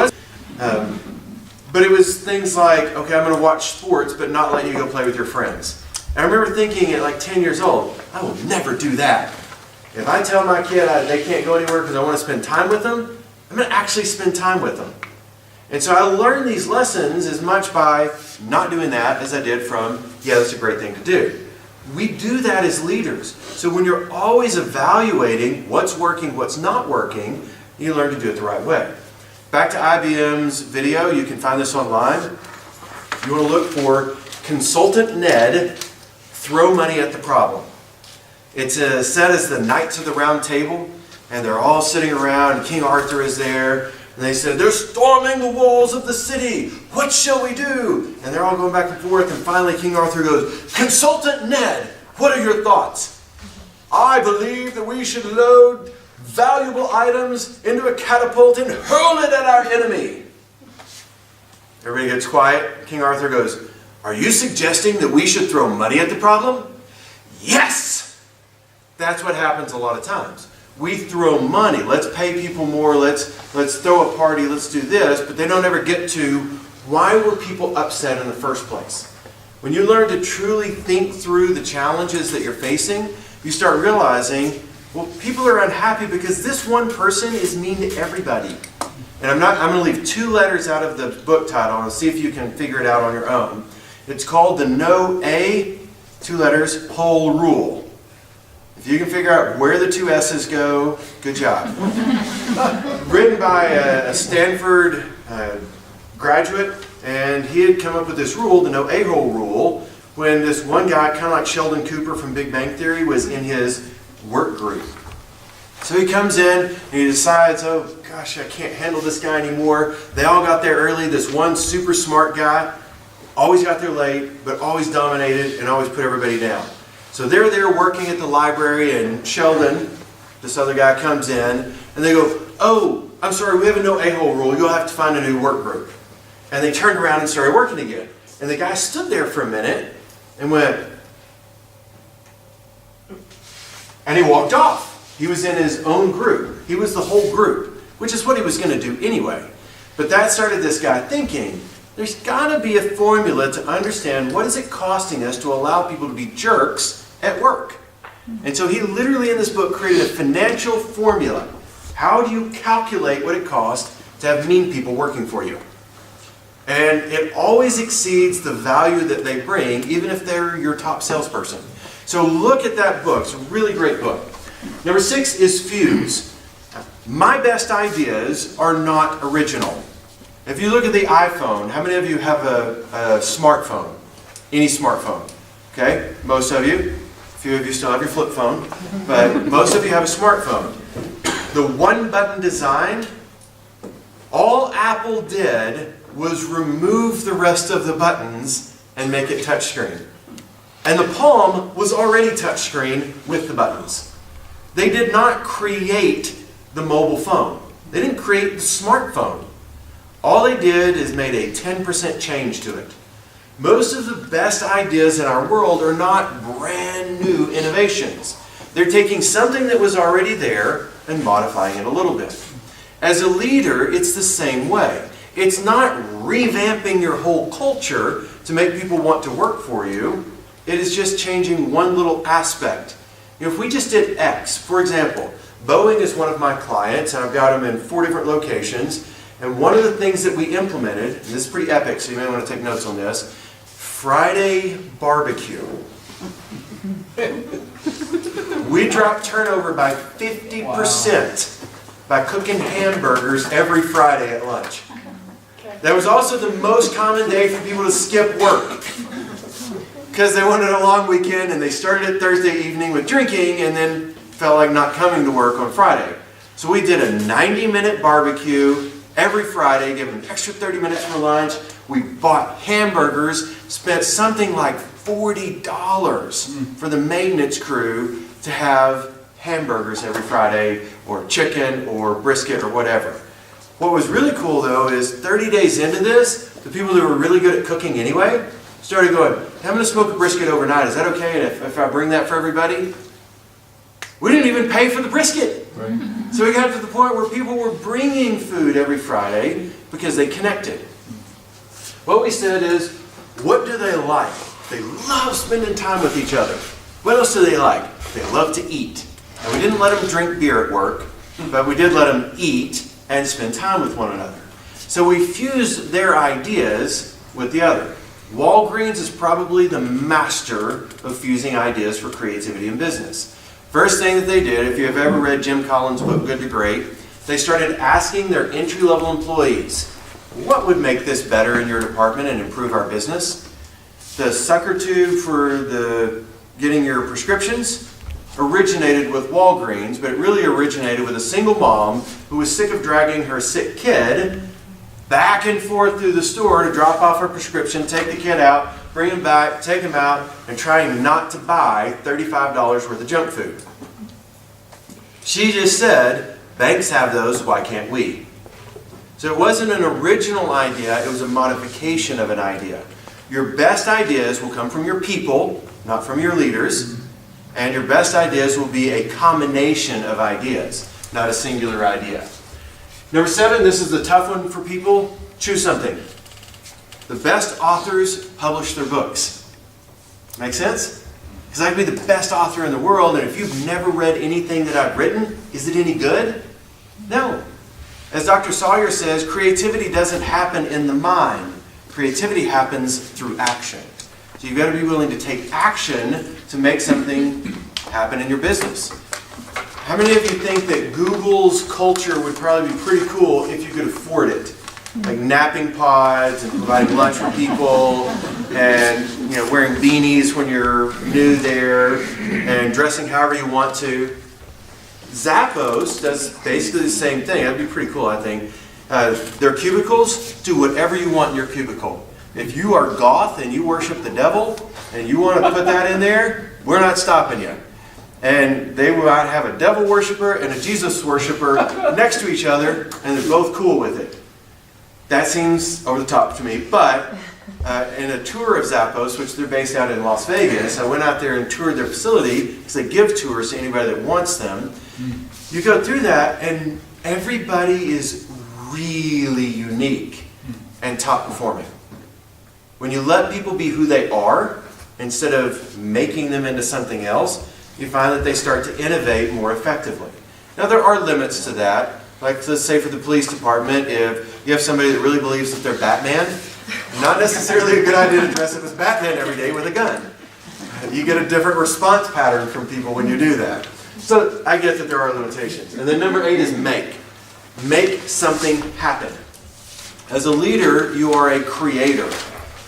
But it was things like, okay, I'm going to watch sports, but not let you go play with your friends. And I remember thinking at like 10 years old, I will never do that. If I tell my kid they can't go anywhere because I want to spend time with them, I'm going to actually spend time with them. And so I learned these lessons as much by not doing that as I did from, yeah, that's a great thing to do. We do that as leaders. So when you're always evaluating what's working, what's not working, you learn to do it the right way. Back to IBM's video, you can find this online. You want to look for Consultant Ned, Throw Money at the Problem. It's set as the Knights of the Round Table, and they're all sitting around, and King Arthur is there, and they said, they're storming the walls of the city. What shall we do? And they're all going back and forth, and finally King Arthur goes, Consultant Ned, what are your thoughts? I believe that we should load valuable items into a catapult and hurl it at our enemy. Everybody gets quiet. King Arthur goes, are you suggesting that we should throw money at the problem? Yes! That's what happens a lot of times. We throw money. Let's pay people more. Let's throw a party. Let's do this. But they don't ever get to why were people upset in the first place. When you learn to truly think through the challenges that you're facing, you start realizing, well, people are unhappy because this one person is mean to everybody. And I'm going to leave 2 letters out of the book title and see if you can figure it out on your own. It's called the No A, 2 letters, Poll Rule. If you can figure out where the 2 S's go, good job. Written by a Stanford graduate, and he had come up with this rule, the no a-hole rule, when this one guy, kind of like Sheldon Cooper from Big Bang Theory, was in his work group. So he comes in and he decides, oh gosh, I can't handle this guy anymore. They all got there early. This one super smart guy always got there late, but always dominated and always put everybody down. So they're there working at the library, and Sheldon, this other guy, comes in, and they go, oh, I'm sorry, we have a no a-hole rule. You'll have to find a new work group. And they turned around and started working again. And the guy stood there for a minute and went, and he walked off. He was in his own group. He was the whole group, which is what he was going to do anyway. But that started this guy thinking, there's got to be a formula to understand what is it costing us to allow people to be jerks at work. And so he literally in this book created a financial formula. How do you calculate what it costs to have mean people working for you? And it always exceeds the value that they bring, even if they're your top salesperson. So look at that book. It's a really great book. Number 6 is Fuse. My best ideas are not original. If you look at the iPhone, how many of you have a smartphone? Any smartphone? Okay, most of you. A few of you still have your flip phone, but most of you have a smartphone. The one-button design, all Apple did was remove the rest of the buttons and make it touchscreen. And the Palm was already touchscreen with the buttons. They did not create the mobile phone. They didn't create the smartphone. All they did is made a 10% change to it. Most of the best ideas in our world are not brand new innovations. They're taking something that was already there and modifying it a little bit. As a leader, it's the same way. It's not revamping your whole culture to make people want to work for you. It is just changing one little aspect. You know, if we just did X, for example, Boeing is one of my clients, and I've got them in 4 different locations. And one of the things that we implemented, and this is pretty epic, so you may want to take notes on this, Friday barbecue. We dropped turnover by 50% by cooking hamburgers every Friday at lunch. That was also the most common day for people to skip work, because they wanted a long weekend and they started it Thursday evening with drinking and then felt like not coming to work on Friday. So we did a 90-minute barbecue every Friday, gave them an extra 30 minutes for lunch. We bought hamburgers, spent something like $40 for the maintenance crew to have hamburgers every Friday, or chicken, or brisket, or whatever. What was really cool though is 30 days into this, the people who were really good at cooking anyway started going, hey, I'm going to smoke a brisket overnight. Is that okay if I bring that for everybody? We didn't even pay for the brisket. Right. So we got to the point where people were bringing food every Friday because they connected. What we said is, what do they like? They love spending time with each other. What else do they like? They love to eat. And we didn't let them drink beer at work, but we did let them eat and spend time with one another. So we fused their ideas with the other. Walgreens is probably the master of fusing ideas for creativity in business. First thing that they did, if you have ever read Jim Collins' book, Good to Great, they started asking their entry-level employees, what would make this better in your department and improve our business? The sucker tube for getting your prescriptions originated with Walgreens, but it really originated with a single mom who was sick of dragging her sick kid back and forth through the store to drop off her prescription, take the kid out, bring him back, take him out, and trying not to buy $35 worth of junk food. She just said, banks have those, why can't we? So it wasn't an original idea, it was a modification of an idea. Your best ideas will come from your people, not from your leaders, and your best ideas will be a combination of ideas, not a singular idea. Number 7, this is the tough one for people. Choose something. The best authors publish their books. Make sense? Because I could be the best author in the world, and if you've never read anything that I've written, is it any good? No. As Dr. Sawyer says, creativity doesn't happen in the mind. Creativity happens through action. So you've got to be willing to take action to make something happen in your business. How many of you think that Google's culture would probably be pretty cool if you could afford it? Like napping pods and providing lunch for people and wearing beanies when you're new there and dressing however you want to. Zappos does basically the same thing. That'd be pretty cool, I think. Their cubicles, do whatever you want in your cubicle. If you are goth and you worship the devil and you want to put that in there, we're not stopping you. And they will have a devil worshiper and a Jesus worshiper next to each other, and they're both cool with it. That seems over the top to me, but in a tour of Zappos, which they're based out in Las Vegas, I went out there and toured their facility because they give tours to anybody that wants them. You go through that, and everybody is really unique and top performing. When you let people be who they are, instead of making them into something else, you find that they start to innovate more effectively. Now there are limits to that. Like let's say for the police department, if you have somebody that really believes that they're Batman, not necessarily a good idea to dress up as Batman every day with a gun. You get a different response pattern from people when you do that. So I get that there are limitations. And then number 8 is make. Make something happen. As a leader, you are a creator.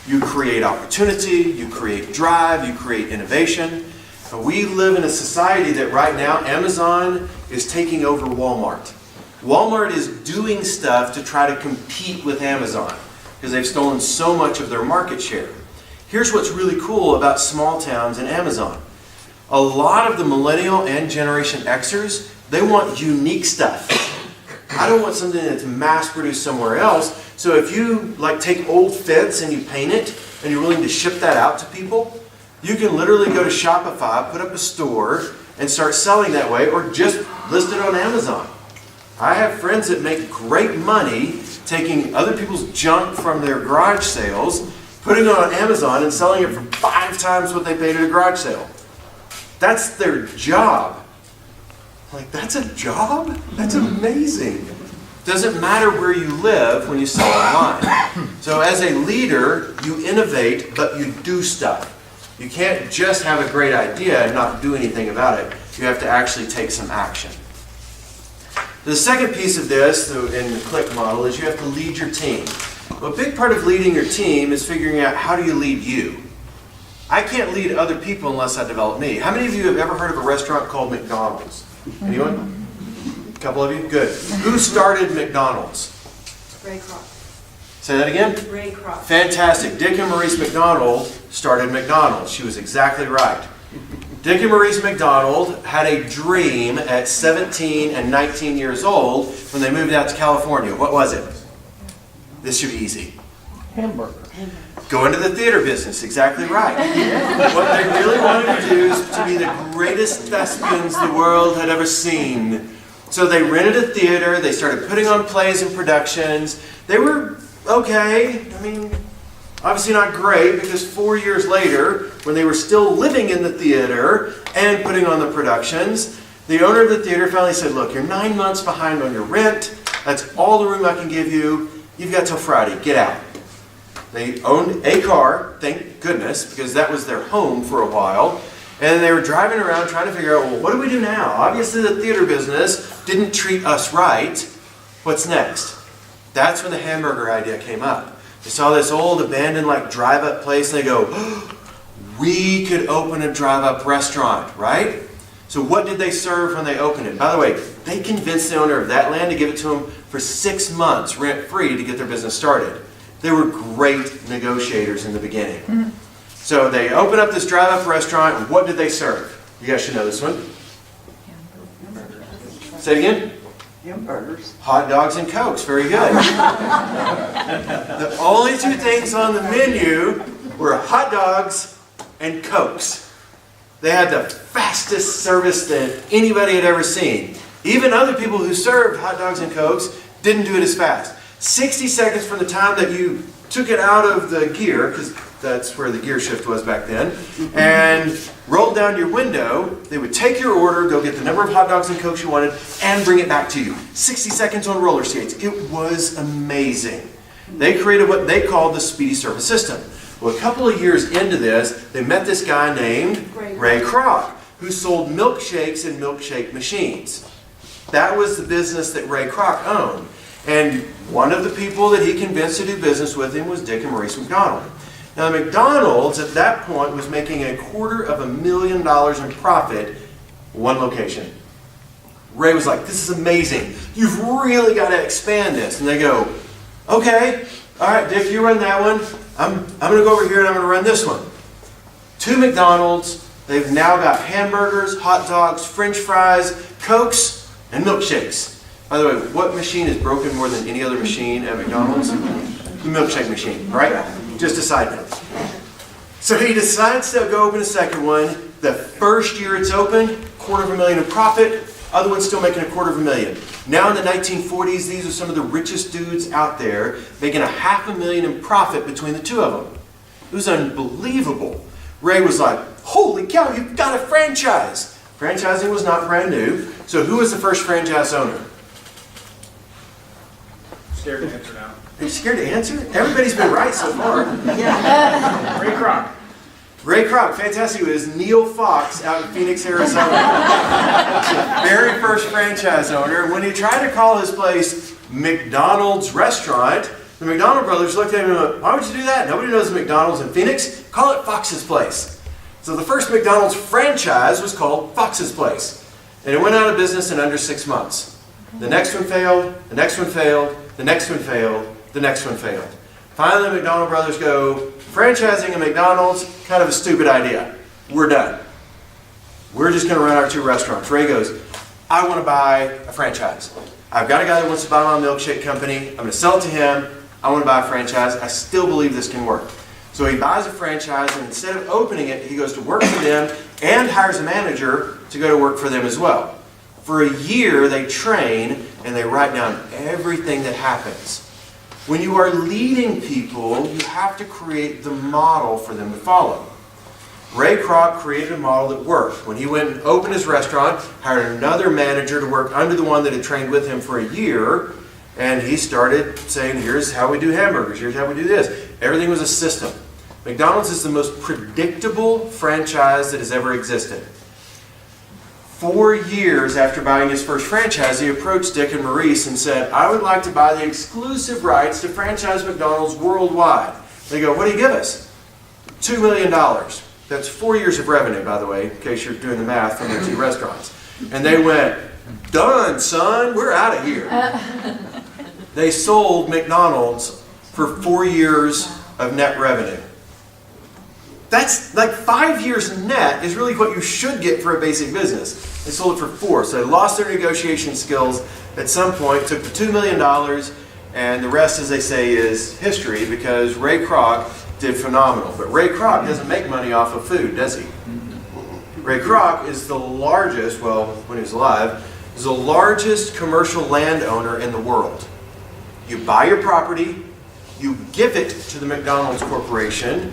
You create opportunity, you create drive, you create innovation. We live in a society that right now, Amazon is taking over Walmart. Walmart is doing stuff to try to compete with Amazon because they've stolen so much of their market share. Here's what's really cool about small towns and Amazon. A lot of the millennial and Generation Xers, they want unique stuff. I don't want something that's mass-produced somewhere else. So if you take old fence and you paint it and you're willing to ship that out to people, you can literally go to Shopify, put up a store, and start selling that way, or just list it on Amazon. I have friends that make great money taking other people's junk from their garage sales, putting it on Amazon, and selling it for 5 times what they paid at a garage sale. That's their job. That's a job? That's amazing. Doesn't matter where you live when you sell online. So as a leader, you innovate, but you do stuff. You can't just have a great idea and not do anything about it. You have to actually take some action. The second piece of this, in the click model, is you have to lead your team. Well, a big part of leading your team is figuring out how do you lead you. I can't lead other people unless I develop me. How many of you have ever heard of a restaurant called McDonald's? Anyone? A couple of you? Good. Who started McDonald's? Ray Kroc. Say that again? Ray Kroc. Fantastic. Dick and Maurice McDonald started McDonald's. She was exactly right. Dick and Maurice McDonald had a dream at 17 and 19 years old when they moved out to California. What was it? This should be easy. Hamburger. Go into the theater business. Exactly right. What they really wanted to do is to be the greatest thespians the world had ever seen. So they rented a theater. They started putting on plays and productions. They were okay. Obviously not great, because 4 years later, when they were still living in the theater and putting on the productions, the owner of the theater finally said, look, you're 9 months behind on your rent. That's all the room I can give you. You've got till Friday. Get out. They owned a car, thank goodness, because that was their home for a while. And they were driving around trying to figure out, well, what do we do now? Obviously the theater business didn't treat us right. What's next? That's when the hamburger idea came up. They saw this old abandoned like drive-up place and they go, oh, we could open a drive-up restaurant, right? So what did they serve when they opened it? By the way, they convinced the owner of that land to give it to them for 6 months rent-free to get their business started. They were great negotiators in the beginning. Mm-hmm. So they opened up this drive-up restaurant, and what did they serve? You guys should know this one. Say it again. Hamburgers. Hot dogs and Cokes. Very good. The only two things on the menu were hot dogs and Cokes. They had the fastest service that anybody had ever seen. Even other people who served hot dogs and Cokes didn't do it as fast. 60 seconds from the time that you took it out of the gear, because that's where the gear shift was back then, and rolled down your window, they would take your order, go get the number of hot dogs and Cokes you wanted, and bring it back to you. 60 seconds on roller skates. It was amazing. They created what they called the speedy service system. Well, a couple of years into this, they met this guy named Ray Kroc, who sold milkshakes and milkshake machines. That was the business that Ray Kroc owned. And one of the people that he convinced to do business with him was Dick and Maurice McDonald. Now, McDonald's at that point was making $250,000 in profit, one location. Ray was like, this is amazing. You've really got to expand this. And they go, okay, all right, Dick, you run that one. I'm going to go over here and I'm going to run this one. 2 McDonald's. They've now got hamburgers, hot dogs, French fries, Cokes, and milkshakes. By the way, what machine is broken more than any other machine at McDonald's? The milkshake machine, right? Just a side note. So he decides to go open a second one. The first year it's open, $250,000 in profit. Other one's still making $250,000. Now in the 1940s, these are some of the richest dudes out there, making $500,000 in profit between the two of them. It was unbelievable. Ray was like, holy cow, you've got a franchise. Franchising was not brand new. So who was the first franchise owner? Scared to answer now. Are you scared to answer? Everybody's been right so far. Ray Kroc. Ray Kroc, fantastic. It was Neil Fox out in Phoenix, Arizona. That's the very first franchise owner. When he tried to call his place McDonald's Restaurant, the McDonald brothers looked at him and went, why would you do that? Nobody knows McDonald's in Phoenix. Call it Fox's Place. So the first McDonald's franchise was called Fox's Place. And it went out of business in under 6 months. The next one failed, the next one failed, the next one failed, the next one failed. Finally, the McDonald brothers go, franchising a McDonald's, kind of a stupid idea. We're done. We're just going to run our 2 restaurants. Ray goes, I want to buy a franchise. I've got a guy that wants to buy my milkshake company. I'm going to sell it to him. I want to buy a franchise. I still believe this can work. So he buys a franchise, and instead of opening it, he goes to work for them and hires a manager to go to work for them as well. For a year, they train and they write down everything that happens. When you are leading people, you have to create the model for them to follow. Ray Kroc created a model that worked. When he went and opened his restaurant, hired another manager to work under the one that had trained with him for a year, and he started saying, here's how we do hamburgers, here's how we do this. Everything was a system. McDonald's is the most predictable franchise that has ever existed. 4 years after buying his first franchise, he approached Dick and Maurice and said, I would like to buy the exclusive rights to franchise McDonald's worldwide. They go, what do you give us? $2 million. That's 4 years of revenue, by the way, in case you're doing the math from the 2 restaurants. And they went, done, son, we're out of here. They sold McDonald's for 4 years of net revenue. That's like 5 years net is really what you should get for a basic business. They sold it for 4, so they lost their negotiation skills at some point, took the $2 million, and the rest, as they say, is history because Ray Kroc did phenomenal. But Ray Kroc doesn't make money off of food, does he? Ray Kroc is the largest, well, when he was alive, is the largest commercial landowner in the world. You buy your property, you give it to the McDonald's Corporation,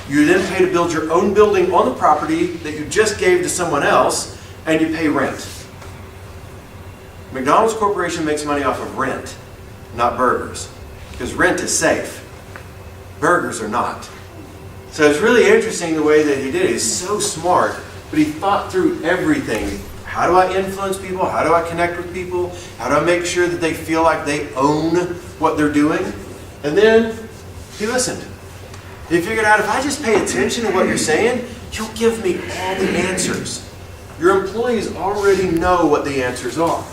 you then pay to build your own building on the property that you just gave to someone else, and you pay rent. McDonald's Corporation makes money off of rent, not burgers, because rent is safe. Burgers are not. So it's really interesting the way that he did it. He's so smart. but he thought through everything. How do I influence people? How do I connect with people? How do I make sure that they feel like they own what they're doing? And then he listened. He figured out, if I just pay attention to what you're saying, you'll give me all the answers. Your employees already know what the answers are.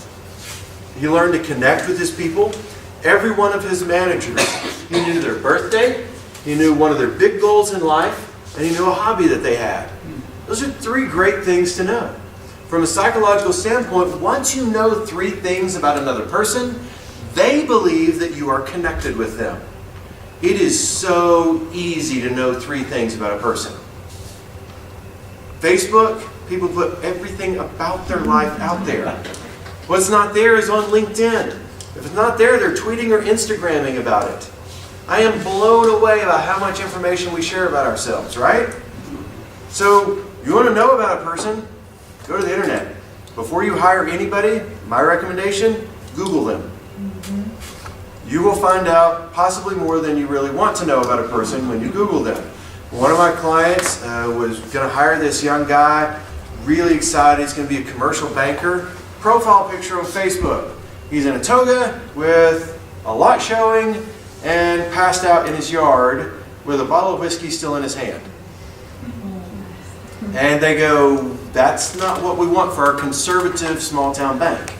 He learned to connect with his people. Every one of his managers, he knew their birthday, he knew one of their big goals in life, and he knew a hobby that they had. Those are 3 great things to know. From a psychological standpoint, once you know 3 things about another person, they believe that you are connected with them. It is so easy to know 3 things about a person. Facebook, people put everything about their life out there. What's not there is on LinkedIn. If it's not there, they're tweeting or Instagramming about it. I am blown away by how much information we share about ourselves, right? So, you want to know about a person? Go to the internet. Before you hire anybody, my recommendation, Google them. You will find out possibly more than you really want to know about a person when you Google them. One of my clients was going to hire this young guy, really excited. He's going to be a commercial banker. Profile picture on Facebook. He's in a toga with a lot showing and passed out in his yard with a bottle of whiskey still in his hand. And they go, that's not what we want for our conservative small town bank.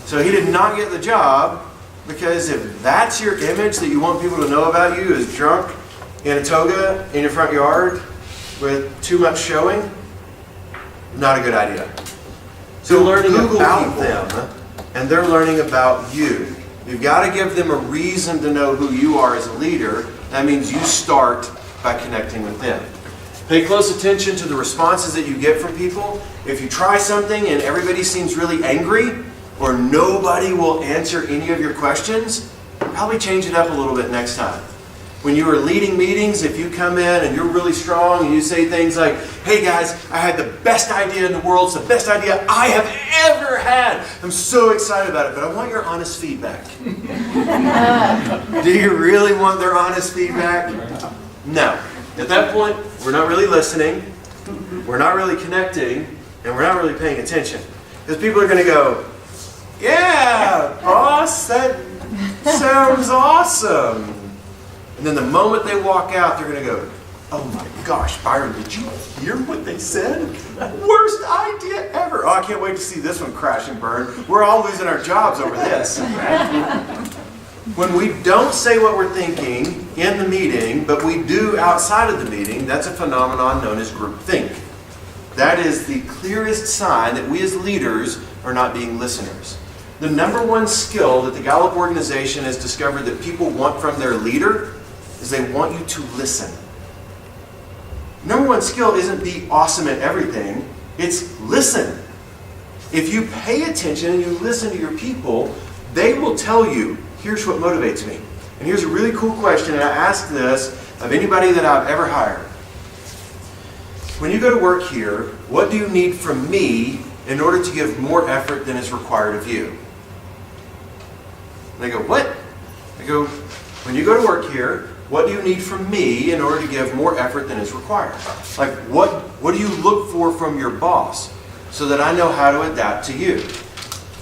So he did not get the job, because if that's your image that you want people to know about you, is drunk in a toga in your front yard with too much showing, not a good idea. So learning about them, and they're learning about you. You've got to give them a reason to know who you are as a leader. That means you start by connecting with them. Pay close attention to the responses that you get from people. If you try something and everybody seems really angry, or nobody will answer any of your questions, probably change it up a little bit next time. When you are leading meetings, if you come in and you're really strong and you say things like, hey guys, I had the best idea in the world. It's the best idea I have ever had. I'm so excited about it, but I want your honest feedback. Do you really want their honest feedback? No. At that point, we're not really listening, we're not really connecting, and we're not really paying attention. Because people are going to go, yeah, boss, that sounds awesome. And then the moment they walk out, they're going to go, oh my gosh, Byron, did you hear what they said? Worst idea ever. Oh, I can't wait to see this one crash and burn. We're all losing our jobs over this. When we don't say what we're thinking in the meeting, but we do outside of the meeting, that's a phenomenon known as groupthink. That is the clearest sign that we as leaders are not being listeners. The number 1 skill that the Gallup organization has discovered that people want from their leader is they want you to listen. Number 1 skill isn't be awesome at everything, it's listen. If you pay attention and you listen to your people, they will tell you, here's what motivates me. And here's a really cool question, and I ask this of anybody that I've ever hired. When you go to work here, what do you need from me in order to give more effort than is required of you? And they go, what? I go, when you go to work here, what do you need from me in order to give more effort than is required? Like, what do you look for from your boss so that I know how to adapt to you?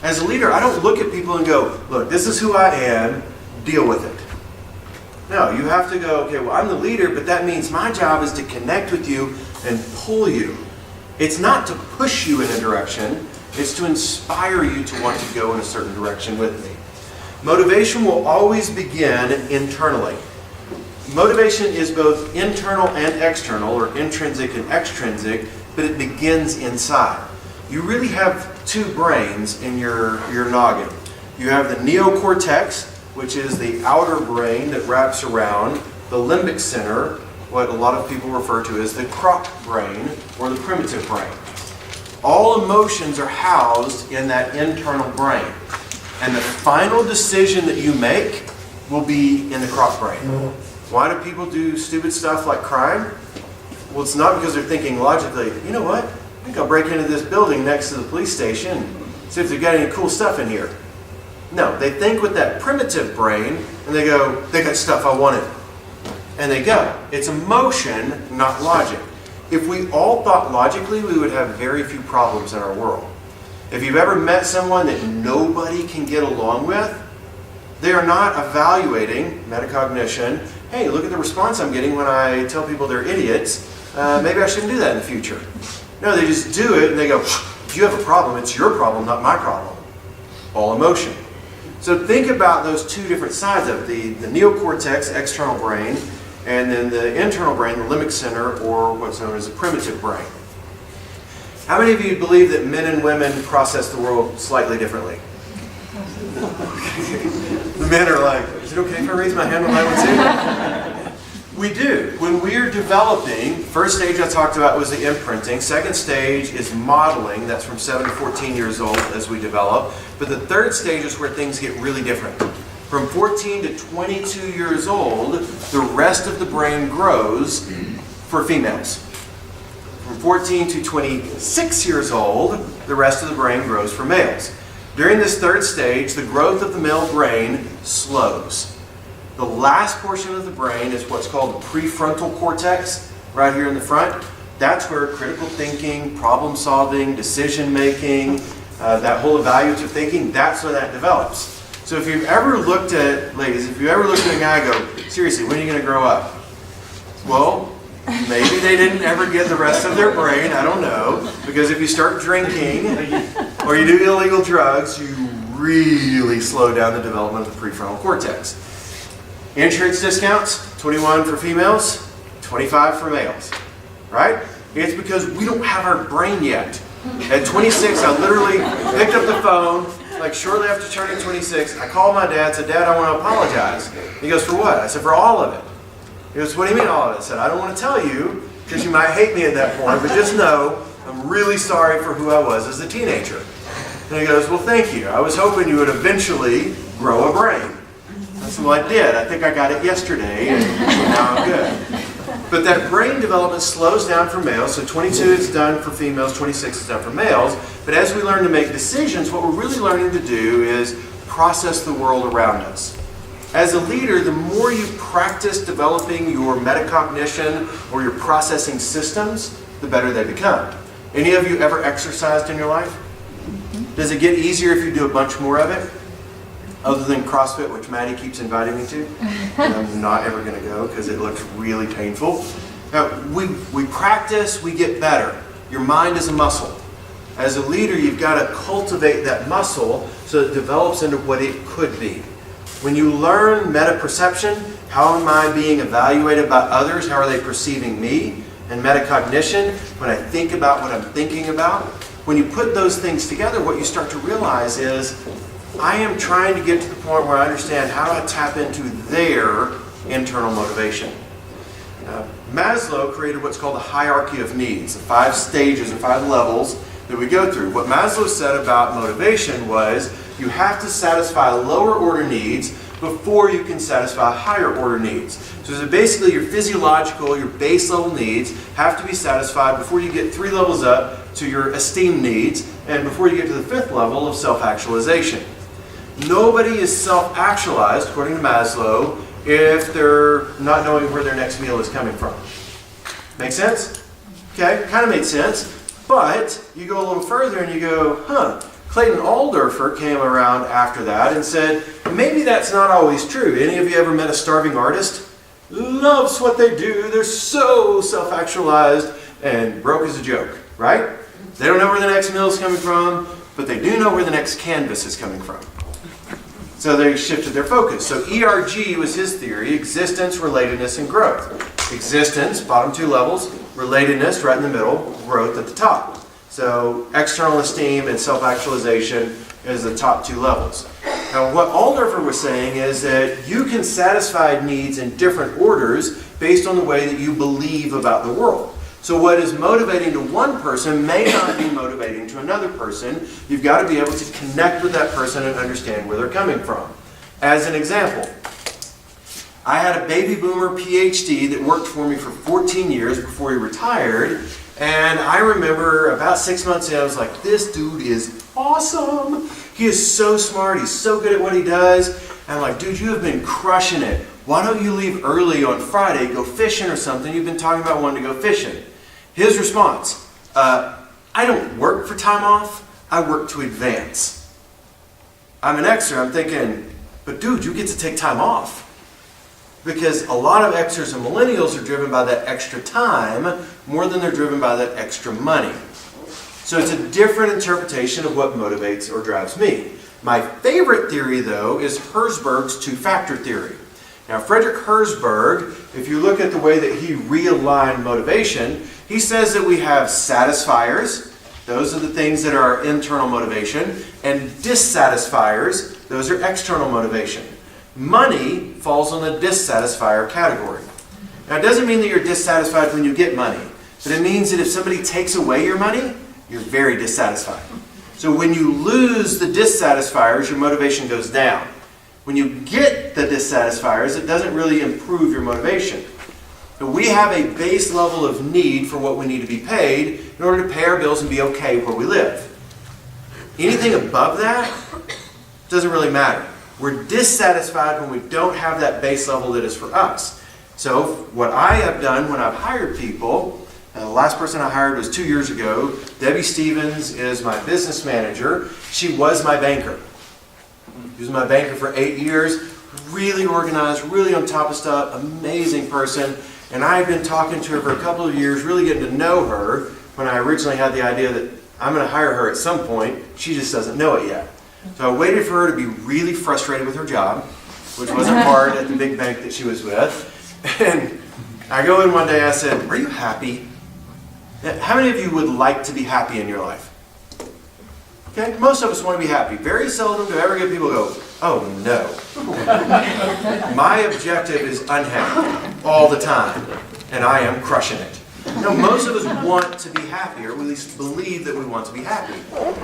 As a leader, I don't look at people and go, look, this is who I am, deal with it. No, you have to go, okay, well, I'm the leader, but that means my job is to connect with you and pull you. It's not to push you in a direction, it's to inspire you to want to go in a certain direction with me. Motivation will always begin internally. Motivation is both internal and external, or intrinsic and extrinsic, but it begins inside. You really have 2 brains in your noggin. You have the neocortex, which is the outer brain that wraps around the limbic center, what a lot of people refer to as the crop brain, or the primitive brain. All emotions are housed in that internal brain. And the final decision that you make will be in the crop brain. Why do people do stupid stuff like crime? Well, it's not because they're thinking logically, you know what? I think I'll break into this building next to the police station and see if they've got any cool stuff in here. No, they think with that primitive brain and they go, they got stuff I wanted. And they go. It's emotion, not logic. If we all thought logically, we would have very few problems in our world. If you've ever met someone that nobody can get along with, they are not evaluating metacognition. Hey, look at the response I'm getting when I tell people they're idiots. Maybe I shouldn't do that in the future. No, they just do it and they go, if you have a problem, it's your problem, not my problem. All emotion. So think about those two different sides of it, the neocortex, external brain, and then the internal brain, the limbic center, or what's known as the primitive brain. How many of you believe that men and women process the world slightly differently? The men are like, is it okay if I raise my hand on that one too? We do. When we're developing, first stage I talked about was the imprinting. Second stage is modeling. That's from 7 to 14 years old as we develop. But the third stage is where things get really different. From 14 to 22 years old, the rest of the brain grows for females. From 14 to 26 years old, the rest of the brain grows for males. During this third stage, the growth of the male brain slows. The last portion of the brain is what's called the prefrontal cortex, right here in the front. That's where critical thinking, problem solving, decision making, that whole evaluative thinking, that's where that develops. So if you've ever looked at, ladies, if you ever looked at a guy and go, seriously, when are you going to grow up? Well, maybe they didn't ever get the rest of their brain, I don't know. Because if you start drinking or you do illegal drugs, you really slow down the development of the prefrontal cortex. Insurance discounts, 21 for females, 25 for males, right? It's because we don't have our brain yet. At 26, I literally picked up the phone, like shortly after turning 26, I called my dad, said, Dad, I want to apologize. He goes, for what? I said, for all of it. He goes, what do you mean all of it? I said, I don't want to tell you, because you might hate me at that point, but just know I'm really sorry for who I was as a teenager. And he goes, well, thank you. I was hoping you would eventually grow a brain. I said, well, I did. I think I got it yesterday, and now I'm good. But that brain development slows down for males, so 22 is done for females, 26 is done for males. But as we learn to make decisions, what we're really learning to do is process the world around us. As a leader, the more you practice developing your metacognition or your processing systems, the better they become. Any of you ever exercised in your life? Does it get easier if you do a bunch more of it? Other than CrossFit, which Maddie keeps inviting me to. And I'm not ever going to go because it looks really painful. Now, we practice, we get better. Your mind is a muscle. As a leader, you've got to cultivate that muscle so it develops into what it could be. When you learn meta-perception, how am I being evaluated by others? How are they perceiving me? And metacognition, when I think about what I'm thinking about, when you put those things together, what you start to realize is, I am trying to get to the point where I understand how to tap into their internal motivation. Maslow created what's called the hierarchy of needs, the 5 stages or 5 levels that we go through. What Maslow said about motivation was you have to satisfy lower order needs before you can satisfy higher order needs. So basically your physiological, your base level needs have to be satisfied before you get 3 levels up to your esteem needs and before you get to the 5th level of self-actualization. Nobody is self-actualized, according to Maslow, if they're not knowing where their next meal is coming from. Make sense? Okay, kind of made sense. But you go a little further and you go, Clayton Alderfer came around after that and said, maybe that's not always true. Any of you ever met a starving artist? Loves what they do. They're so self-actualized and broke as a joke, right? They don't know where the next meal is coming from, but they do know where the next canvas is coming from. So they shifted their focus. So ERG was his theory: existence, relatedness, and growth. Existence, bottom 2 levels. Relatedness, right in the middle. Growth at the top. So external esteem and self-actualization is the top 2 levels. Now what Alderfer was saying is that you can satisfy needs in different orders based on the way that you believe about the world. So what is motivating to one person may not be motivating to another person. You've got to be able to connect with that person and understand where they're coming from. As an example, I had a baby boomer PhD that worked for me for 14 years before he retired. And I remember about 6 months in, I was like, this dude is awesome. He is so smart. He's so good at what he does. And I'm like, dude, you have been crushing it. Why don't you leave early on Friday, go fishing or something? You've been talking about wanting to go fishing. His response, I don't work for time off, I work to advance. I'm an Xer, I'm thinking, but dude, you get to take time off. Because a lot of Xers and millennials are driven by that extra time more than they're driven by that extra money. So it's a different interpretation of what motivates or drives me. My favorite theory, though, is Herzberg's two-factor theory. Now, Frederick Herzberg, if you look at the way that he realigned motivation, he says that we have satisfiers, those are the things that are our internal motivation, and dissatisfiers, those are external motivation. Money falls on the dissatisfier category. Now, it doesn't mean that you're dissatisfied when you get money, but it means that if somebody takes away your money, you're very dissatisfied. So when you lose the dissatisfiers, your motivation goes down. When you get the dissatisfiers, it doesn't really improve your motivation. But we have a base level of need for what we need to be paid in order to pay our bills and be okay where we live. Anything above that doesn't really matter. We're dissatisfied when we don't have that base level that is for us. So what I have done when I've hired people, the last person I hired was 2 years ago. Debbie Stevens is my business manager. She was my banker. She was my banker for 8 years. Really organized, really on top of stuff, amazing person. And I've been talking to her for a couple of years, really getting to know her when I originally had the idea that I'm going to hire her at some point. She just doesn't know it yet. So I waited for her to be really frustrated with her job, which wasn't hard at the big bank that she was with. And I go in one day, I said, "Are you happy? How many of you would like to be happy in your life?" Okay, most of us want to be happy. Very seldom do I ever get people go, "Oh no." My objective is unhappy all the time, and I am crushing it. No, most of us want to be happy, or at least believe that we want to be happy.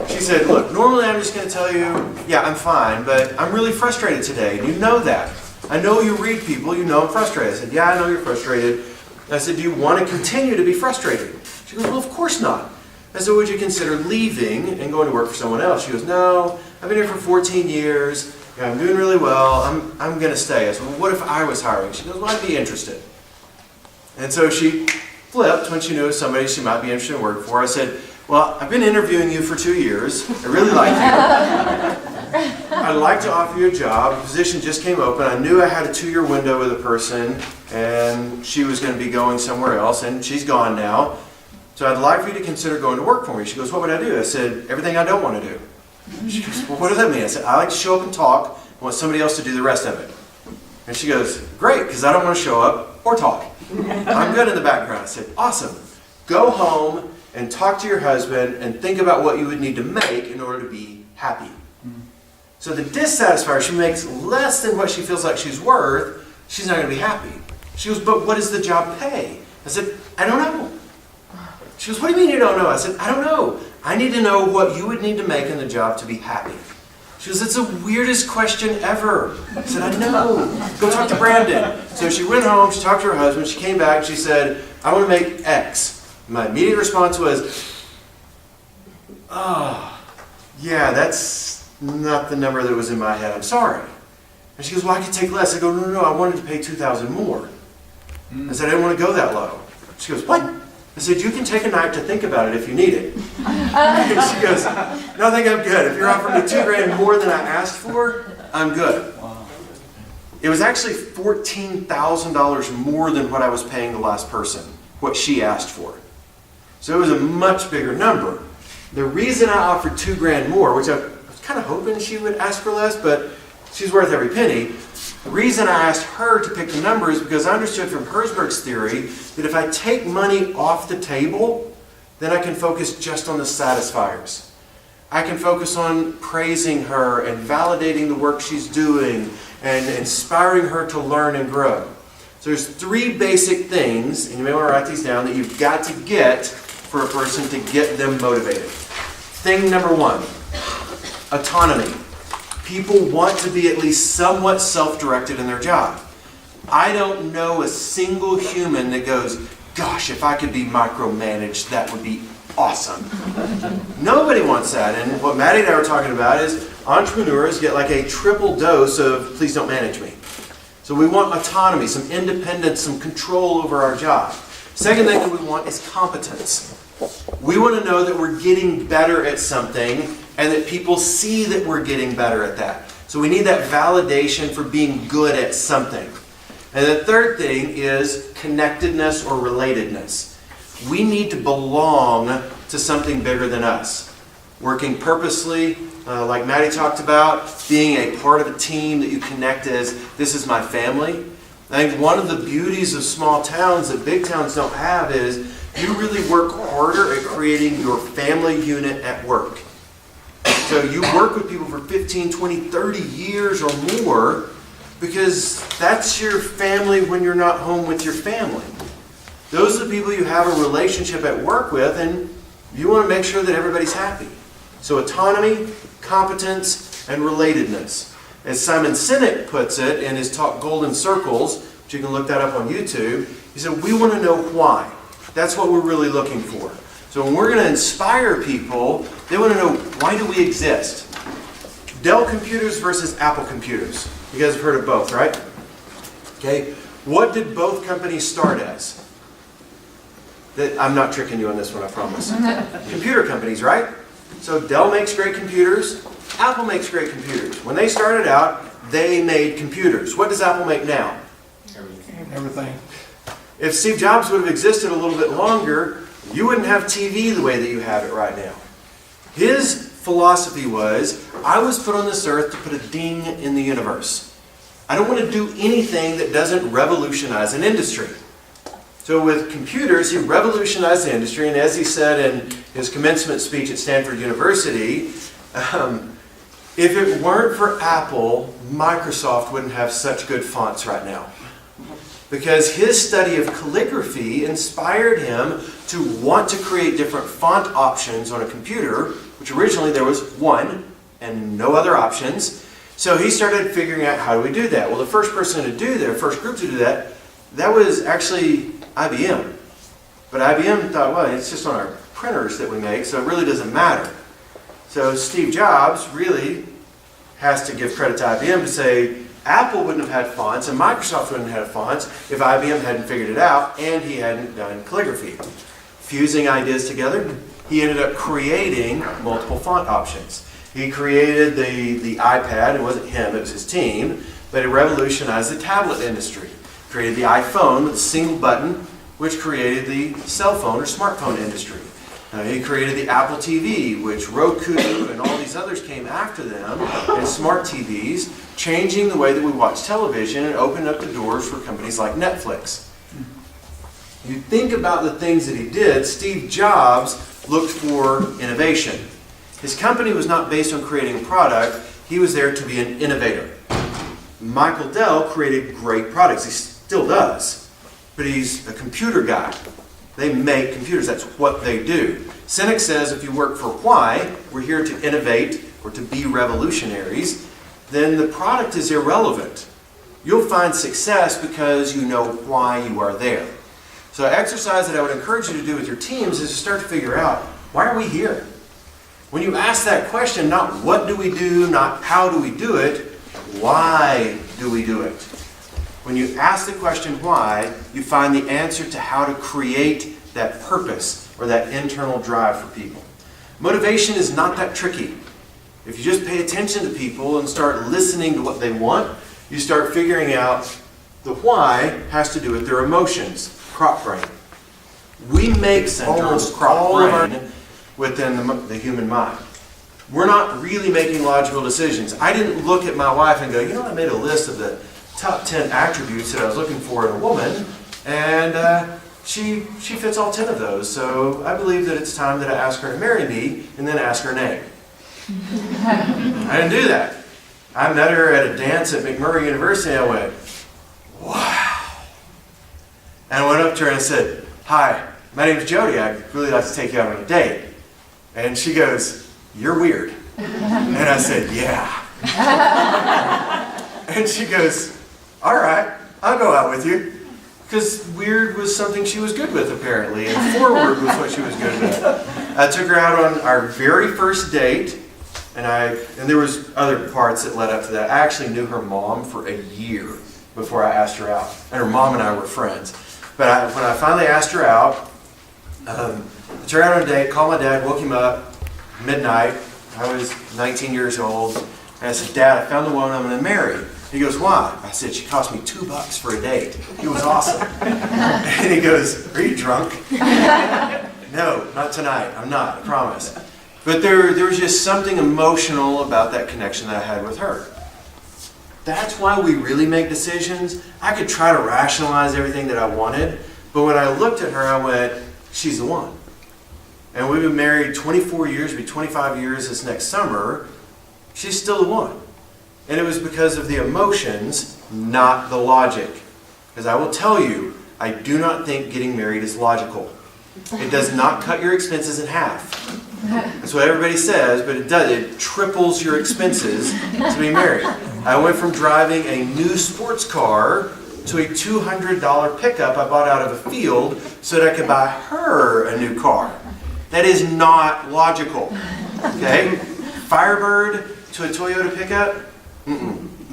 She said, "Look, normally I'm just going to tell you, yeah, I'm fine, but I'm really frustrated today, and you know that. I know you read people, you know I'm frustrated." I said, "Yeah, I know you're frustrated." I said, "Do you want to continue to be frustrated?" She goes, "Well, of course not." I said, "Would you consider leaving and going to work for someone else?" She goes, "No, I've been here for 14 years. Yeah, I'm doing really well. I'm going to stay." I said, "Well, what if I was hiring?" She goes, "Well, I'd be interested." And so she flipped when she knew somebody she might be interested in working for. I said, "Well, I've been interviewing you for 2 years. I really like you. I'd like to offer you a job. The position just came open. I knew I had a 2-year window with a person, and she was going to be going somewhere else, and she's gone now. So I'd like for you to consider going to work for me." She goes, "What would I do?" I said, "Everything I don't want to do." She goes, "Well, what does that mean?" I said, "I like to show up and talk. I want somebody else to do the rest of it." And she goes, "Great, because I don't want to show up or talk. I'm good in the background." I said, "Awesome. Go home and talk to your husband and think about what you would need to make in order to be happy." So the dissatisfier, she makes less than what she feels like she's worth, she's not going to be happy. She goes, "But what does the job pay?" I said, "I don't know." She goes, "What do you mean you don't know?" I said, "I don't know. I need to know what you would need to make in the job to be happy." She goes, "It's the weirdest question ever." I said, "I know. Go talk to Brandon." So she went home, she talked to her husband, she came back, she said, "I want to make X." My immediate response was, "Oh, yeah, that's not the number that was in my head. I'm sorry." And she goes, "Well, I could take less." I go, No, I wanted to pay $2,000 more." I said, "I didn't want to go that low." She goes, "What?" I said, "You can take a night to think about it if you need it." And she goes, "No, I think I'm good. If you're offering me $2,000 more than I asked for, I'm good." It was actually $14,000 more than what I was paying the last person, what she asked for. So it was a much bigger number. The reason I offered $2,000 more, which I was kind of hoping she would ask for less, but she's worth every penny. The reason I asked her to pick the number is because I understood from Herzberg's theory that if I take money off the table, then I can focus just on the satisfiers. I can focus on praising her and validating the work she's doing and inspiring her to learn and grow. So there's 3 basic things, and you may want to write these down, that you've got to get for a person to get them motivated. Thing number 1, autonomy. People want to be at least somewhat self-directed in their job. I don't know a single human that goes, "Gosh, if I could be micromanaged, that would be awesome." Nobody wants that. And what Maddie and I were talking about is entrepreneurs get like a triple dose of "please don't manage me." So we want autonomy, some independence, some control over our job. Second thing that we want is competence. We want to know that we're getting better at something and that people see that we're getting better at that. So we need that validation for being good at something. And the third thing is connectedness or relatedness. We need to belong to something bigger than us. Working purposely, like Maddie talked about, being a part of a team that you connect as, this is my family. I think one of the beauties of small towns that big towns don't have is you really work harder at creating your family unit at work. So you work with people for 15, 20, 30 years or more because that's your family when you're not home with your family. Those are the people you have a relationship at work with, and you want to make sure that everybody's happy. So autonomy, competence, and relatedness. As Simon Sinek puts it in his talk Golden Circles, which you can look that up on YouTube, he said, we want to know why. That's what we're really looking for. So when we're going to inspire people, they want to know, why do we exist? Dell computers versus Apple computers. You guys have heard of both, right? Okay. What did both companies start as? I'm not tricking you on this one, I promise. Computer companies, right? So Dell makes great computers. Apple makes great computers. When they started out, they made computers. What does Apple make now? Everything. If Steve Jobs would have existed a little bit longer, you wouldn't have TV the way that you have it right now. His philosophy was, I was put on this earth to put a ding in the universe. I don't want to do anything that doesn't revolutionize an industry. So with computers, he revolutionized the industry, and as he said in his commencement speech at Stanford University, if it weren't for Apple, Microsoft wouldn't have such good fonts right now. Because his study of calligraphy inspired him to want to create different font options on a computer, which originally there was one and no other options. So he started figuring out, how do we do that? Well, the first person to do that, first group to do that, that was actually IBM. But IBM thought, well, it's just on our printers that we make, so it really doesn't matter. So Steve Jobs really has to give credit to IBM to say, Apple wouldn't have had fonts and Microsoft wouldn't have had fonts if IBM hadn't figured it out and he hadn't done calligraphy. Fusing ideas together, he ended up creating multiple font options. He created the iPad. It wasn't him, it was his team, but it revolutionized the tablet industry. Created the iPhone with a single button, which created the cell phone or smartphone industry. He created the Apple TV, which Roku and all these others came after them, and smart TVs, changing the way that we watch television and opened up the doors for companies like Netflix. You think about the things that he did, Steve Jobs looked for innovation. His company was not based on creating a product, he was there to be an innovator. Michael Dell created great products, he still does, but he's a computer guy. They make computers, that's what they do. Sinek says if you work for why, we're here to innovate or to be revolutionaries, then the product is irrelevant. You'll find success because you know why you are there. So an exercise that I would encourage you to do with your teams is to start to figure out, why are we here? When you ask that question, not what do we do, not how do we do it, why do we do it? When you ask the question why, you find the answer to how to create that purpose or that internal drive for people. Motivation is not that tricky. If you just pay attention to people and start listening to what they want, you start figuring out the why has to do with their emotions, crop brain. We make centers, crop brain, within the human mind. We're not really making logical decisions. I didn't look at my wife and go, you know, I made a list of the top 10 attributes that I was looking for in a woman, and she fits all 10 of those. So I believe that it's time that I ask her to marry me and then ask her name. I didn't do that. I met her at a dance at McMurray University and I went, wow. And I went up to her and I said, hi, my name's Jody. I'd really like to take you out on a date. And she goes, you're weird. And I said, yeah. And she goes, all right, I'll go out with you. Because weird was something she was good with, apparently, and forward was what she was good with. I took her out on our very first date, and there was other parts that led up to that. I actually knew her mom for a year before I asked her out, and her mom and I were friends. But when I finally asked her out, I took her out on a date, called my dad, woke him up, midnight. I was 19 years old. And I said, Dad, I found the woman I'm going to marry. He goes, why? I said, she cost me $2 for a date. It was awesome. And he goes, are you drunk? No, not tonight. I'm not, I promise. But there was just something emotional about that connection that I had with her. That's why we really make decisions. I could try to rationalize everything that I wanted, but when I looked at her, I went, she's the one. And we've been married 24 years, it'll be 25 years this next summer. She's still the one. And it was because of the emotions, not the logic. Because I will tell you, I do not think getting married is logical. It does not cut your expenses in half. That's what everybody says, but it does. It triples your expenses to be married. I went from driving a new sports car to a $200 pickup I bought out of a field so that I could buy her a new car. That is not logical. Okay? Firebird to a Toyota pickup?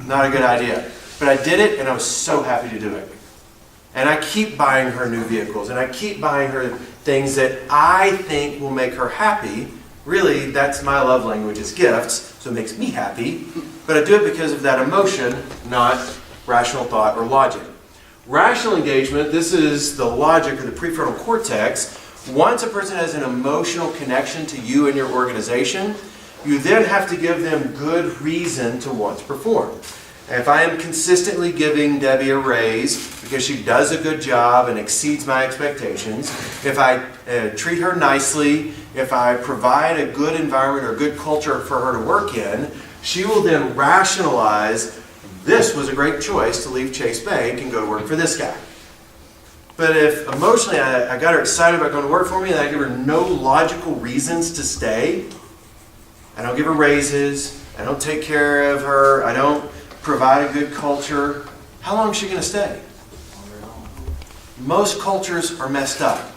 Not a good idea. But I did it, and I was so happy to do it. And I keep buying her new vehicles, and I keep buying her things that I think will make her happy. Really, that's my love language, is gifts, so it makes me happy. But I do it because of that emotion, not rational thought or logic. Rational engagement, this is the logic or the prefrontal cortex. Once a person has an emotional connection to you and your organization, you then have to give them good reason to want to perform. And if I am consistently giving Debbie a raise because she does a good job and exceeds my expectations, if I treat her nicely, if I provide a good environment or a good culture for her to work in, she will then rationalize, this was a great choice to leave Chase Bank and go to work for this guy. But if emotionally I got her excited about going to work for me and I give her no logical reasons to stay, I don't give her raises, I don't take care of her, I don't provide a good culture, how long is she going to stay? Most cultures are messed up.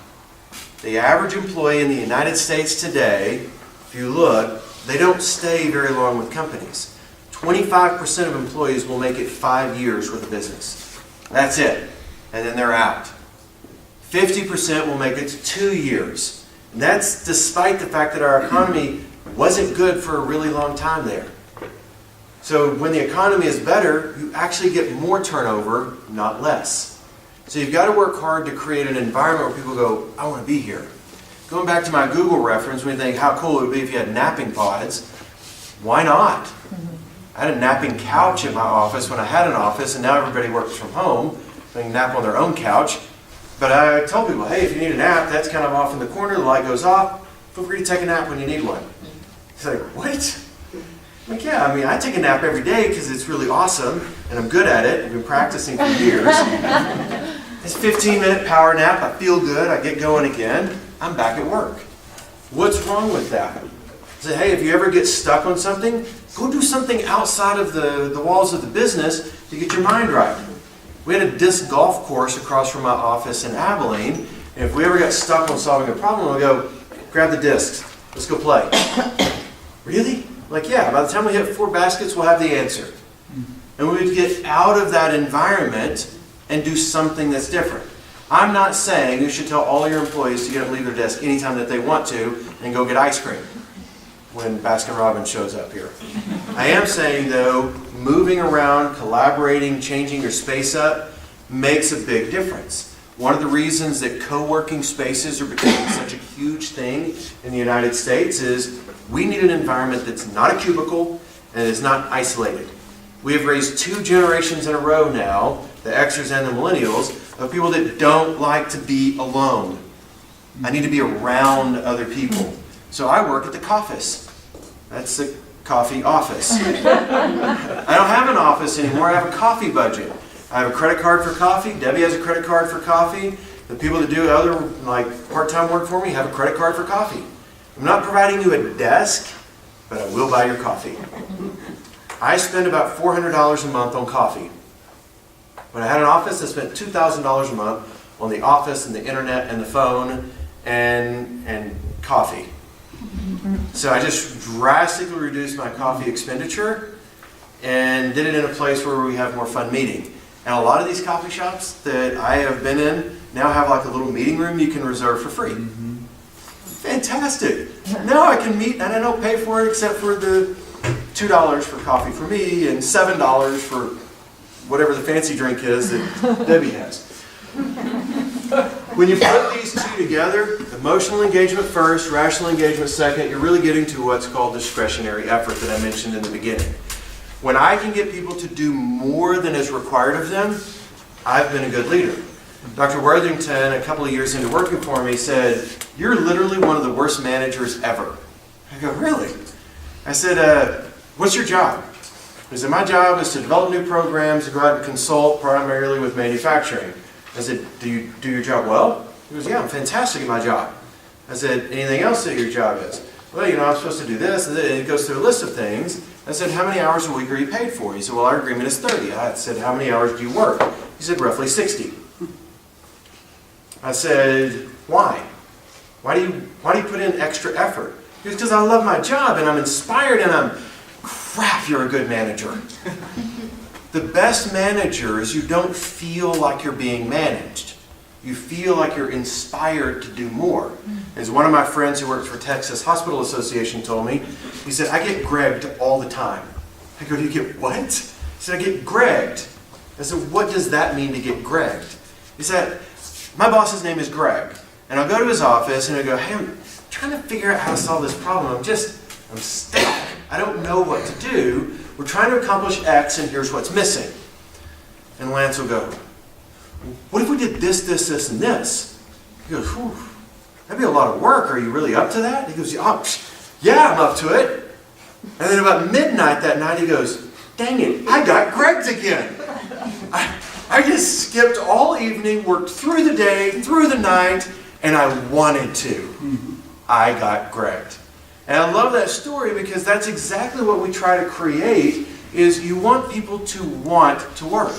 The average employee in the United States today, if you look, they don't stay very long with companies. 25% of employees will make it 5 years with a business. That's it. And then they're out. 50% will make it to 2 years. And that's despite the fact that our economy wasn't good for a really long time there. So when the economy is better, you actually get more turnover, not less. So you've got to work hard to create an environment where people go, I want to be here. Going back to my Google reference, when you think how cool it would be if you had napping pods, why not? I had a napping couch in my office when I had an office, and now everybody works from home. They can nap on their own couch. But I told people, hey, if you need a nap, that's kind of off in the corner, the light goes off, feel free to take a nap when you need one. It's like, what? I'm like, yeah, I mean, I take a nap every day because it's really awesome, and I'm good at it. I've been practicing for years. It's a 15-minute power nap. I feel good. I get going again. I'm back at work. What's wrong with that? Say, hey, if you ever get stuck on something, go do something outside of the walls of the business to get your mind right. We had a disc golf course across from my office in Abilene, and if we ever got stuck on solving a problem, we'd go, grab the discs. Let's go play. Really? Like, yeah, by the time we hit 4 baskets, we'll have the answer. And we would get out of that environment and do something that's different. I'm not saying you should tell all your employees to get up and leave their desk anytime that they want to and go get ice cream when Baskin-Robbins shows up here. I am saying, though, moving around, collaborating, changing your space up makes a big difference. One of the reasons that co-working spaces are becoming such a huge thing in the United States is we need an environment that's not a cubicle and is not isolated. We have raised 2 generations in a row now, the Xers and the Millennials, of people that don't like to be alone. I need to be around other people. So I work at the Coffees. That's the coffee office. I don't have an office anymore. I have a coffee budget. I have a credit card for coffee. Debbie has a credit card for coffee. The people that do other like part-time work for me have a credit card for coffee. I'm not providing you a desk, but I will buy your coffee. I spend about $400 a month on coffee. When I had an office, I spent $2,000 a month on the office and the internet and the phone and coffee. So I just drastically reduced my coffee expenditure and did it in a place where we have more fun meeting. And a lot of these coffee shops that I have been in, now have like a little meeting room you can reserve for free. Fantastic. Now I can meet and I don't pay for it except for the $2 for coffee for me and $7 for whatever the fancy drink is that Debbie has. When you put these two together, emotional engagement first, rational engagement second, you're really getting to what's called discretionary effort that I mentioned in the beginning. When I can get people to do more than is required of them, I've been a good leader. Dr. Worthington, a couple of years into working for me, said, "You're literally one of the worst managers ever." I go, "Really?" I said, "What's your job?" He said, "My job is to develop new programs, to go out and consult primarily with manufacturing." I said, "Do you do your job well?" He goes, "Yeah, I'm fantastic at my job." I said, "Anything else that your job is?" "Well, I'm supposed to do this and this." And he goes through a list of things. I said, "How many hours a week are you paid for?" He said, "Well, our agreement is 30. I said, "How many hours do you work?" He said, "Roughly 60. I said, "Why? Why do you put in extra effort?" He goes, "Because I love my job and I'm inspired and I'm..." Crap, you're a good manager. The best managers, you don't feel like you're being managed. You feel like you're inspired to do more. As one of my friends who works for Texas Hospital Association told me, he said, "I get Gregged all the time." I go, "Do you get what?" He said, "I get Gregged." I said, "What does that mean to get Gregged?" He said, "My boss's name is Greg, and I'll go to his office and I go, 'Hey, I'm trying to figure out how to solve this problem. I'm stuck. I don't know what to do. We're trying to accomplish X and here's what's missing." And Lance will go, "What if we did this, this, this, and this?" He goes, "Whew, that'd be a lot of work. Are you really up to that?" He goes, "Yeah, I'm up to it." And then about midnight that night he goes, "Dang it, I got Gregged again. I just skipped all evening, worked through the day, through the night, and I wanted to. I got Gregged." And I love that story because that's exactly what we try to create, is you want people to want to work.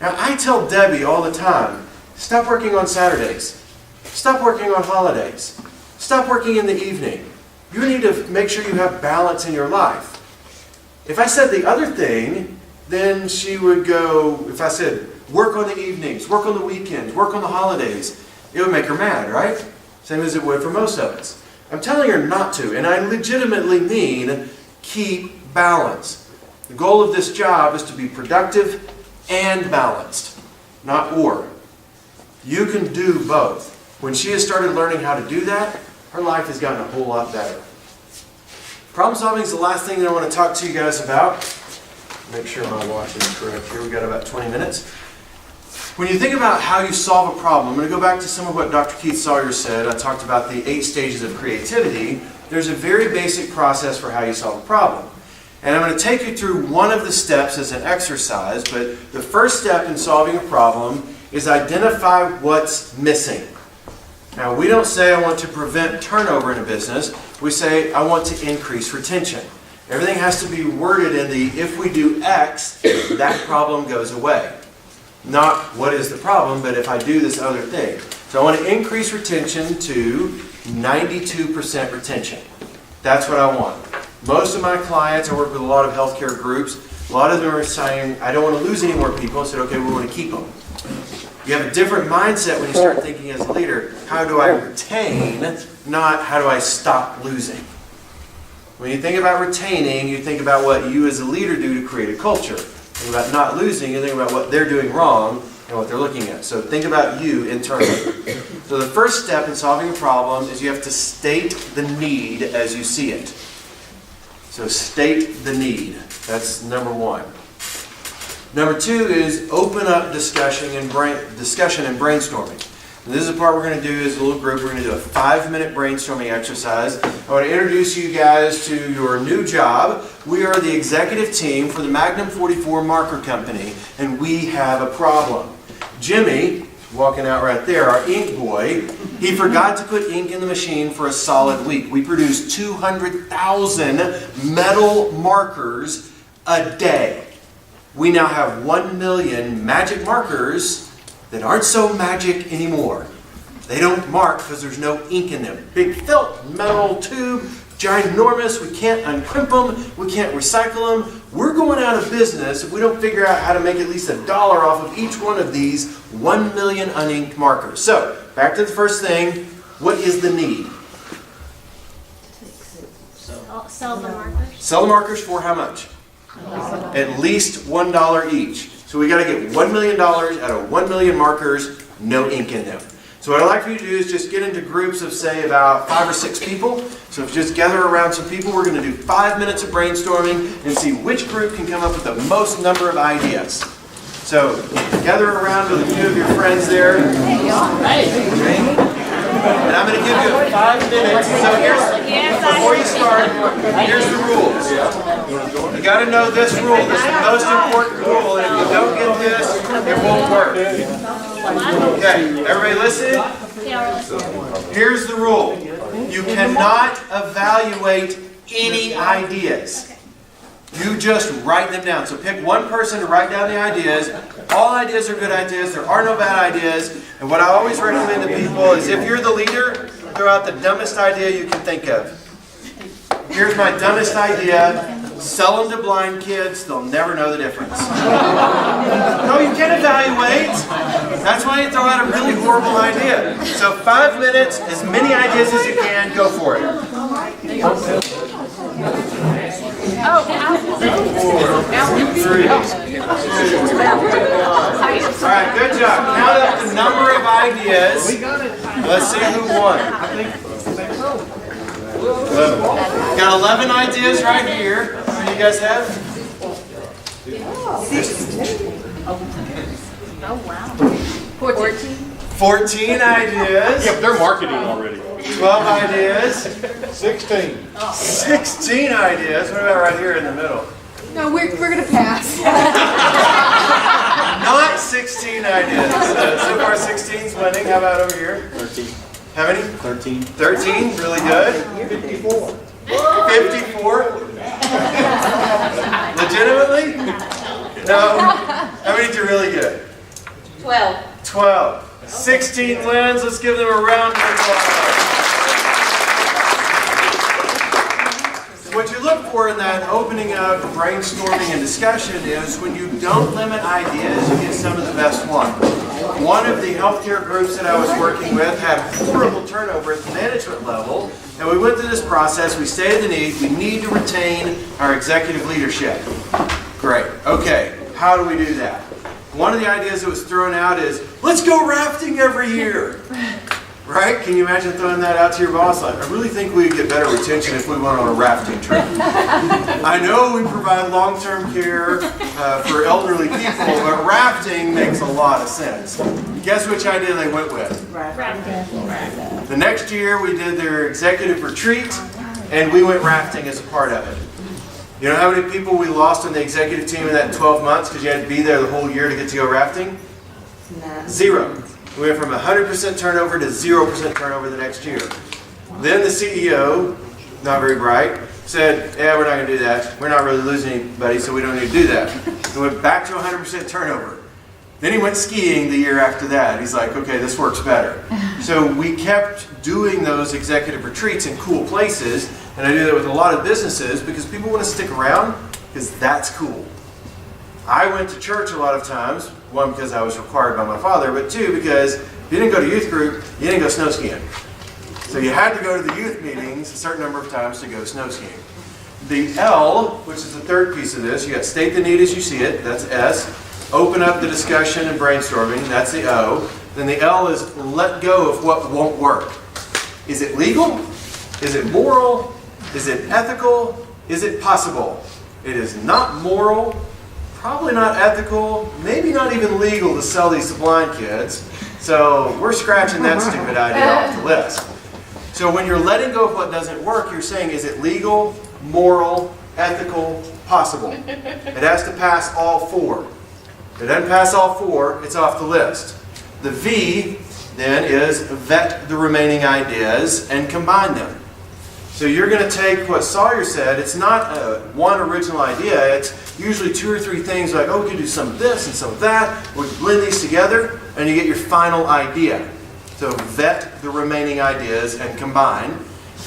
Now, I tell Debbie all the time, stop working on Saturdays. Stop working on holidays. Stop working in the evening. You need to make sure you have balance in your life. If I said the other thing, then she would go, if I said, work on the evenings, work on the weekends, work on the holidays, it would make her mad, right? Same as it would for most of us. I'm telling her not to, and I legitimately mean keep balance. The goal of this job is to be productive and balanced, not or. You can do both. When she has started learning how to do that, her life has gotten a whole lot better. Problem solving is the last thing that I want to talk to you guys about. Make sure my watch is correct here. We've got about 20 minutes. When you think about how you solve a problem, I'm going to go back to some of what Dr. Keith Sawyer said. I talked about the 8 stages of creativity. There's a very basic process for how you solve a problem. And I'm going to take you through one of the steps as an exercise, but the first step in solving a problem is identify what's missing. Now, we don't say I want to prevent turnover in a business. We say I want to increase retention. Everything has to be worded in the, if we do X, that problem goes away. Not what is the problem, but if I do this other thing. So I want to increase retention to 92% retention. That's what I want. Most of my clients, I work with a lot of healthcare groups, a lot of them are saying, I don't want to lose any more people. I said, okay, we want to keep them. You have a different mindset when you start thinking as a leader, how do I retain, not how do I stop losing. When you think about retaining, you think about what you as a leader do to create a culture. Think about not losing, you think about what they're doing wrong and what they're looking at. So think about you internally. So the first step in solving a problem is you have to state the need as you see it. So state the need. That's number 1. Number 2 is open up discussion and brainstorming. And this is the part we're going to do as a little group. We're going to do a 5-minute brainstorming exercise. I want to introduce you guys to your new job. We are the executive team for the Magnum 44 Marker Company, and we have a problem. Jimmy, walking out right there, our ink boy, he forgot to put ink in the machine for a solid week. We produce 200,000 metal markers a day. We now have 1 million magic markers that aren't so magic anymore. They don't mark because there's no ink in them. Big felt metal tube, ginormous. We can't uncrimp them. We can't recycle them. We're going out of business if we don't figure out how to make at least $1 off of each one of these 1 million uninked markers. So, back to the first thing. What is the need? Sell the markers. Sell the markers for how much? At least $1 each. So we got to get $1 million out of 1 million markers, no ink in them. So what I'd like for you to do is just get into groups of, say, about 5 or 6 people. So if you just gather around some people, we're going to do 5 minutes of brainstorming and see which group can come up with the most number of ideas. So gather around with a few of your friends there. And I'm going to give you 5 minutes. So before you start, here's the rules. You got to know this rule. This is the most important rule. And if you don't get this, it won't work. Okay, everybody listen? Here's the rule. You cannot evaluate any ideas. You just write them down. So pick one person to write down the ideas. All ideas are good ideas. There are no bad ideas. And what I always recommend to people is if you're the leader, throw out the dumbest idea you can think of. Here's my dumbest idea. Sell them to blind kids. They'll never know the difference. No, you can't evaluate. That's why you throw out a really horrible idea. So 5 minutes, as many ideas as you can, go for it. All right, good job. Count up the number of ideas. Let's see who won. Got 11 ideas right here. How many do you guys have? 14 ideas. Yeah, but they're marketing already. 12 ideas. 16. 16 ideas. What about right here in the middle? No, we're going to pass. Not 16 ideas. So far 16's winning. How about over here? 13. How many? 13. 13, really good. 54. 54? Legitimately? No. How many do really good? 12. 12. 16 wins. Let's give them a round of applause. What you look for in that opening up, brainstorming, and discussion is when you don't limit ideas, you get some of the best ones. One of the healthcare groups that I was working with had horrible turnover at the management level, and we went through this process. We stated the need. We need to retain our executive leadership. Great. Okay. How do we do that? One of the ideas that was thrown out is, let's go rafting every year. Right? Can you imagine throwing that out to your boss? Like, I really think we'd get better retention if we went on a rafting trip. I know we provide long-term care for elderly people, but rafting makes a lot of sense. Guess which idea they went with? Rafting. The next year we did their executive retreat, and we went rafting as a part of it. You know how many people we lost on the executive team in that 12 months because you had to be there the whole year to get to go rafting? 0. We went from 100% turnover to 0% turnover the next year. Then the CEO, not very bright, said, yeah, we're not going to do that. We're not really losing anybody, so we don't need to do that. We went back to 100% turnover. Then he went skiing the year after that. He's like, okay, this works better. So we kept doing those executive retreats in cool places, and I do that with a lot of businesses because people want to stick around because that's cool. I went to church a lot of times, one, because I was required by my father, but two, because if you didn't go to youth group, you didn't go snow skiing. So you had to go to the youth meetings a certain number of times to go snow skiing. The L, which is the third piece of this, you got state the need as you see it, that's S. Open up the discussion and brainstorming, that's the O. Then the L is let go of what won't work. Is it legal? Is it moral? Is it ethical? Is it possible? It is not moral, probably not ethical, maybe not even legal to sell these to blind kids. So we're scratching that stupid idea off the list. So when you're letting go of what doesn't work, you're saying, is it legal, moral, ethical, possible? It has to pass all 4. If it doesn't pass all 4, it's off the list. The V then is vet the remaining ideas and combine them. So you're going to take what Sawyer said. It's not one original idea. It's usually 2 or 3 things like, oh, we could do some of this and some of that. We could blend these together, and you get your final idea. So vet the remaining ideas and combine.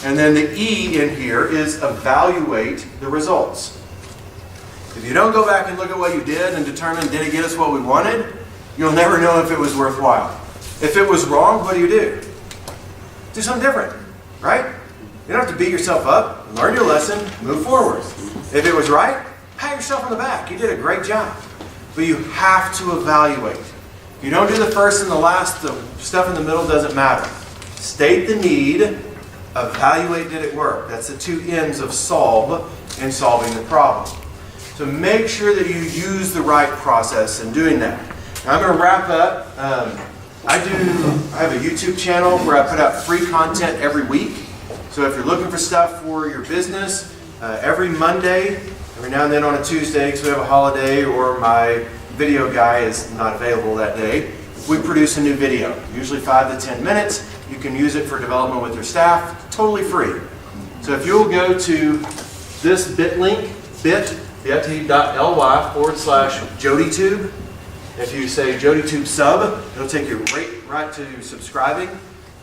And then the E in here is evaluate the results. If you don't go back and look at what you did and determine did it get us what we wanted, you'll never know if it was worthwhile. If it was wrong, what do? Do something different, right? You don't have to beat yourself up. Learn your lesson, move forward. If it was right, pat yourself on the back. You did a great job. But you have to evaluate. If you don't do the first and the last, the stuff in the middle doesn't matter. State the need. Evaluate, did it work? That's the two ends of solve in solving the problem. So make sure that you use the right process in doing that. Now I'm going to wrap up. I have a YouTube channel where I put out free content every week. So if you're looking for stuff for your business, every Monday, every now and then on a Tuesday because we have a holiday or my video guy is not available that day, we produce a new video, usually 5 to 10 minutes. You can use it for development with your staff, totally free. So if you'll go to this bit link, bit.ly/JodyTube. If you say JodyTube sub, it'll take you right to subscribing.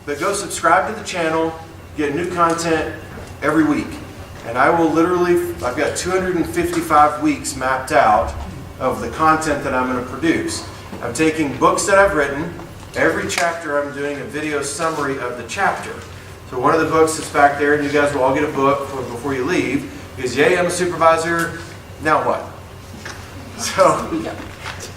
But go subscribe to the channel, get new content every week. And I will literally, I've got 255 weeks mapped out of the content that I'm going to produce. I'm taking books that I've written. Every chapter I'm doing a video summary of the chapter. So one of the books that's back there, and you guys will all get a book before you leave, is Yay, I'm a Supervisor, Now What? So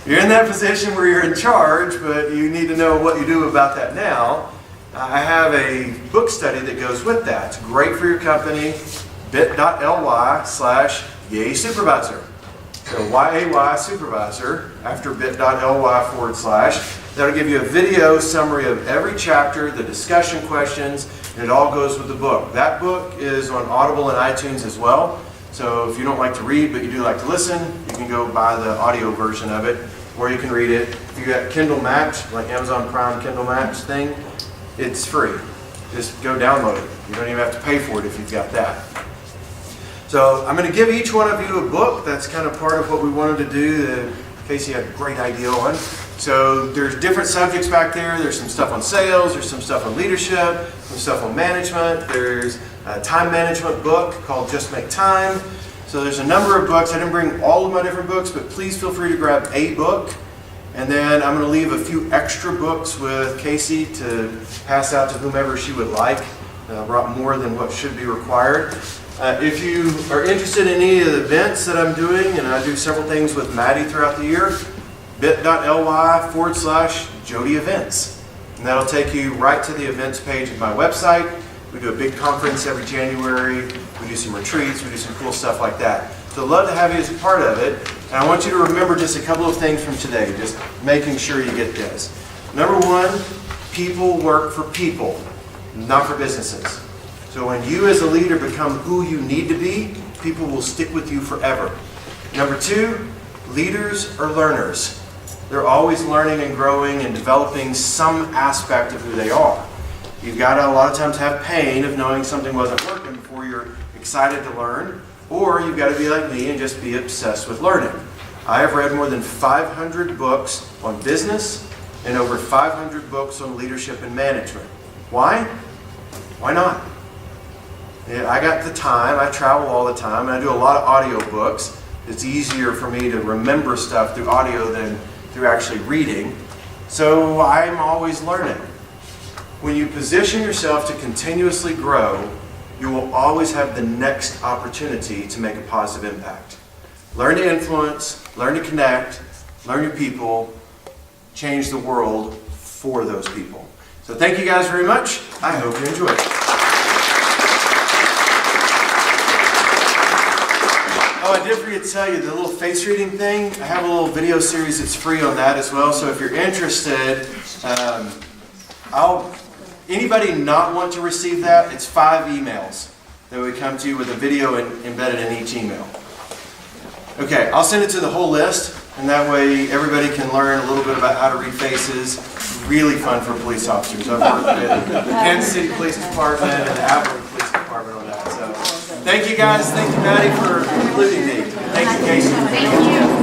you're in that position where you're in charge, but you need to know what you do about that now. I have a book study that goes with that. It's great for your company, bit.ly/Yay Supervisor. So YAY Supervisor after bit.ly/. That'll give you a video summary of every chapter, the discussion questions, and it all goes with the book. That book is on Audible and iTunes as well. So if you don't like to read but you do like to listen, you can go buy the audio version of it, or you can read it. If you got Kindle Match, like Amazon Prime Kindle Match thing, it's free. Just go download it. You don't even have to pay for it if you've got that. So I'm going to give each one of you a book. That's kind of part of what we wanted to do that Casey had a great idea on. So there's different subjects back there. There's some stuff on sales. There's some stuff on leadership. Some stuff on management. There's a time management book called Just Make Time. So there's a number of books. I didn't bring all of my different books, but please feel free to grab a book. And then I'm going to leave a few extra books with Casey to pass out to whomever she would like. I brought more than what should be required. If you are interested in any of the events that I'm doing, and I do several things with Maddie throughout the year, bit.ly/Jody Events. And that'll take you right to the events page of my website. We do a big conference every January. We do some retreats. We do some cool stuff like that. So I'd love to have you as a part of it. And I want you to remember just a couple of things from today, just making sure you get this. Number one, people work for people, not for businesses. So when you as a leader become who you need to be, people will stick with you forever. Number two, leaders are learners. They're always learning and growing and developing some aspect of who they are. You've got to a lot of times have pain of knowing something wasn't working before you're excited to learn, or you've got to be like me and just be obsessed with learning. I have read more than 500 books on business and over 500 books on leadership and management. Why? Why not? I got the time, I travel all the time, and I do a lot of audio books. It's easier for me to remember stuff through audio than through actually reading. So I'm always learning. When you position yourself to continuously grow, you will always have the next opportunity to make a positive impact. Learn to influence, learn to connect, learn your people, change the world for those people. So thank you guys very much. I hope you enjoyed it. Oh, I did forget to tell you, the little face reading thing, I have a little video series that's free on that as well. So if you're interested, anybody not want to receive that, it's 5 emails that would come to you with a video embedded in each email. Okay, I'll send it to the whole list, and that way everybody can learn a little bit about how to read faces. Really fun for police officers. I've worked with the Kansas City Police Department and the Abilene Police Department on that. So thank you guys. Thank you, Maddie, for including me. Thank you, Casey. Thank you.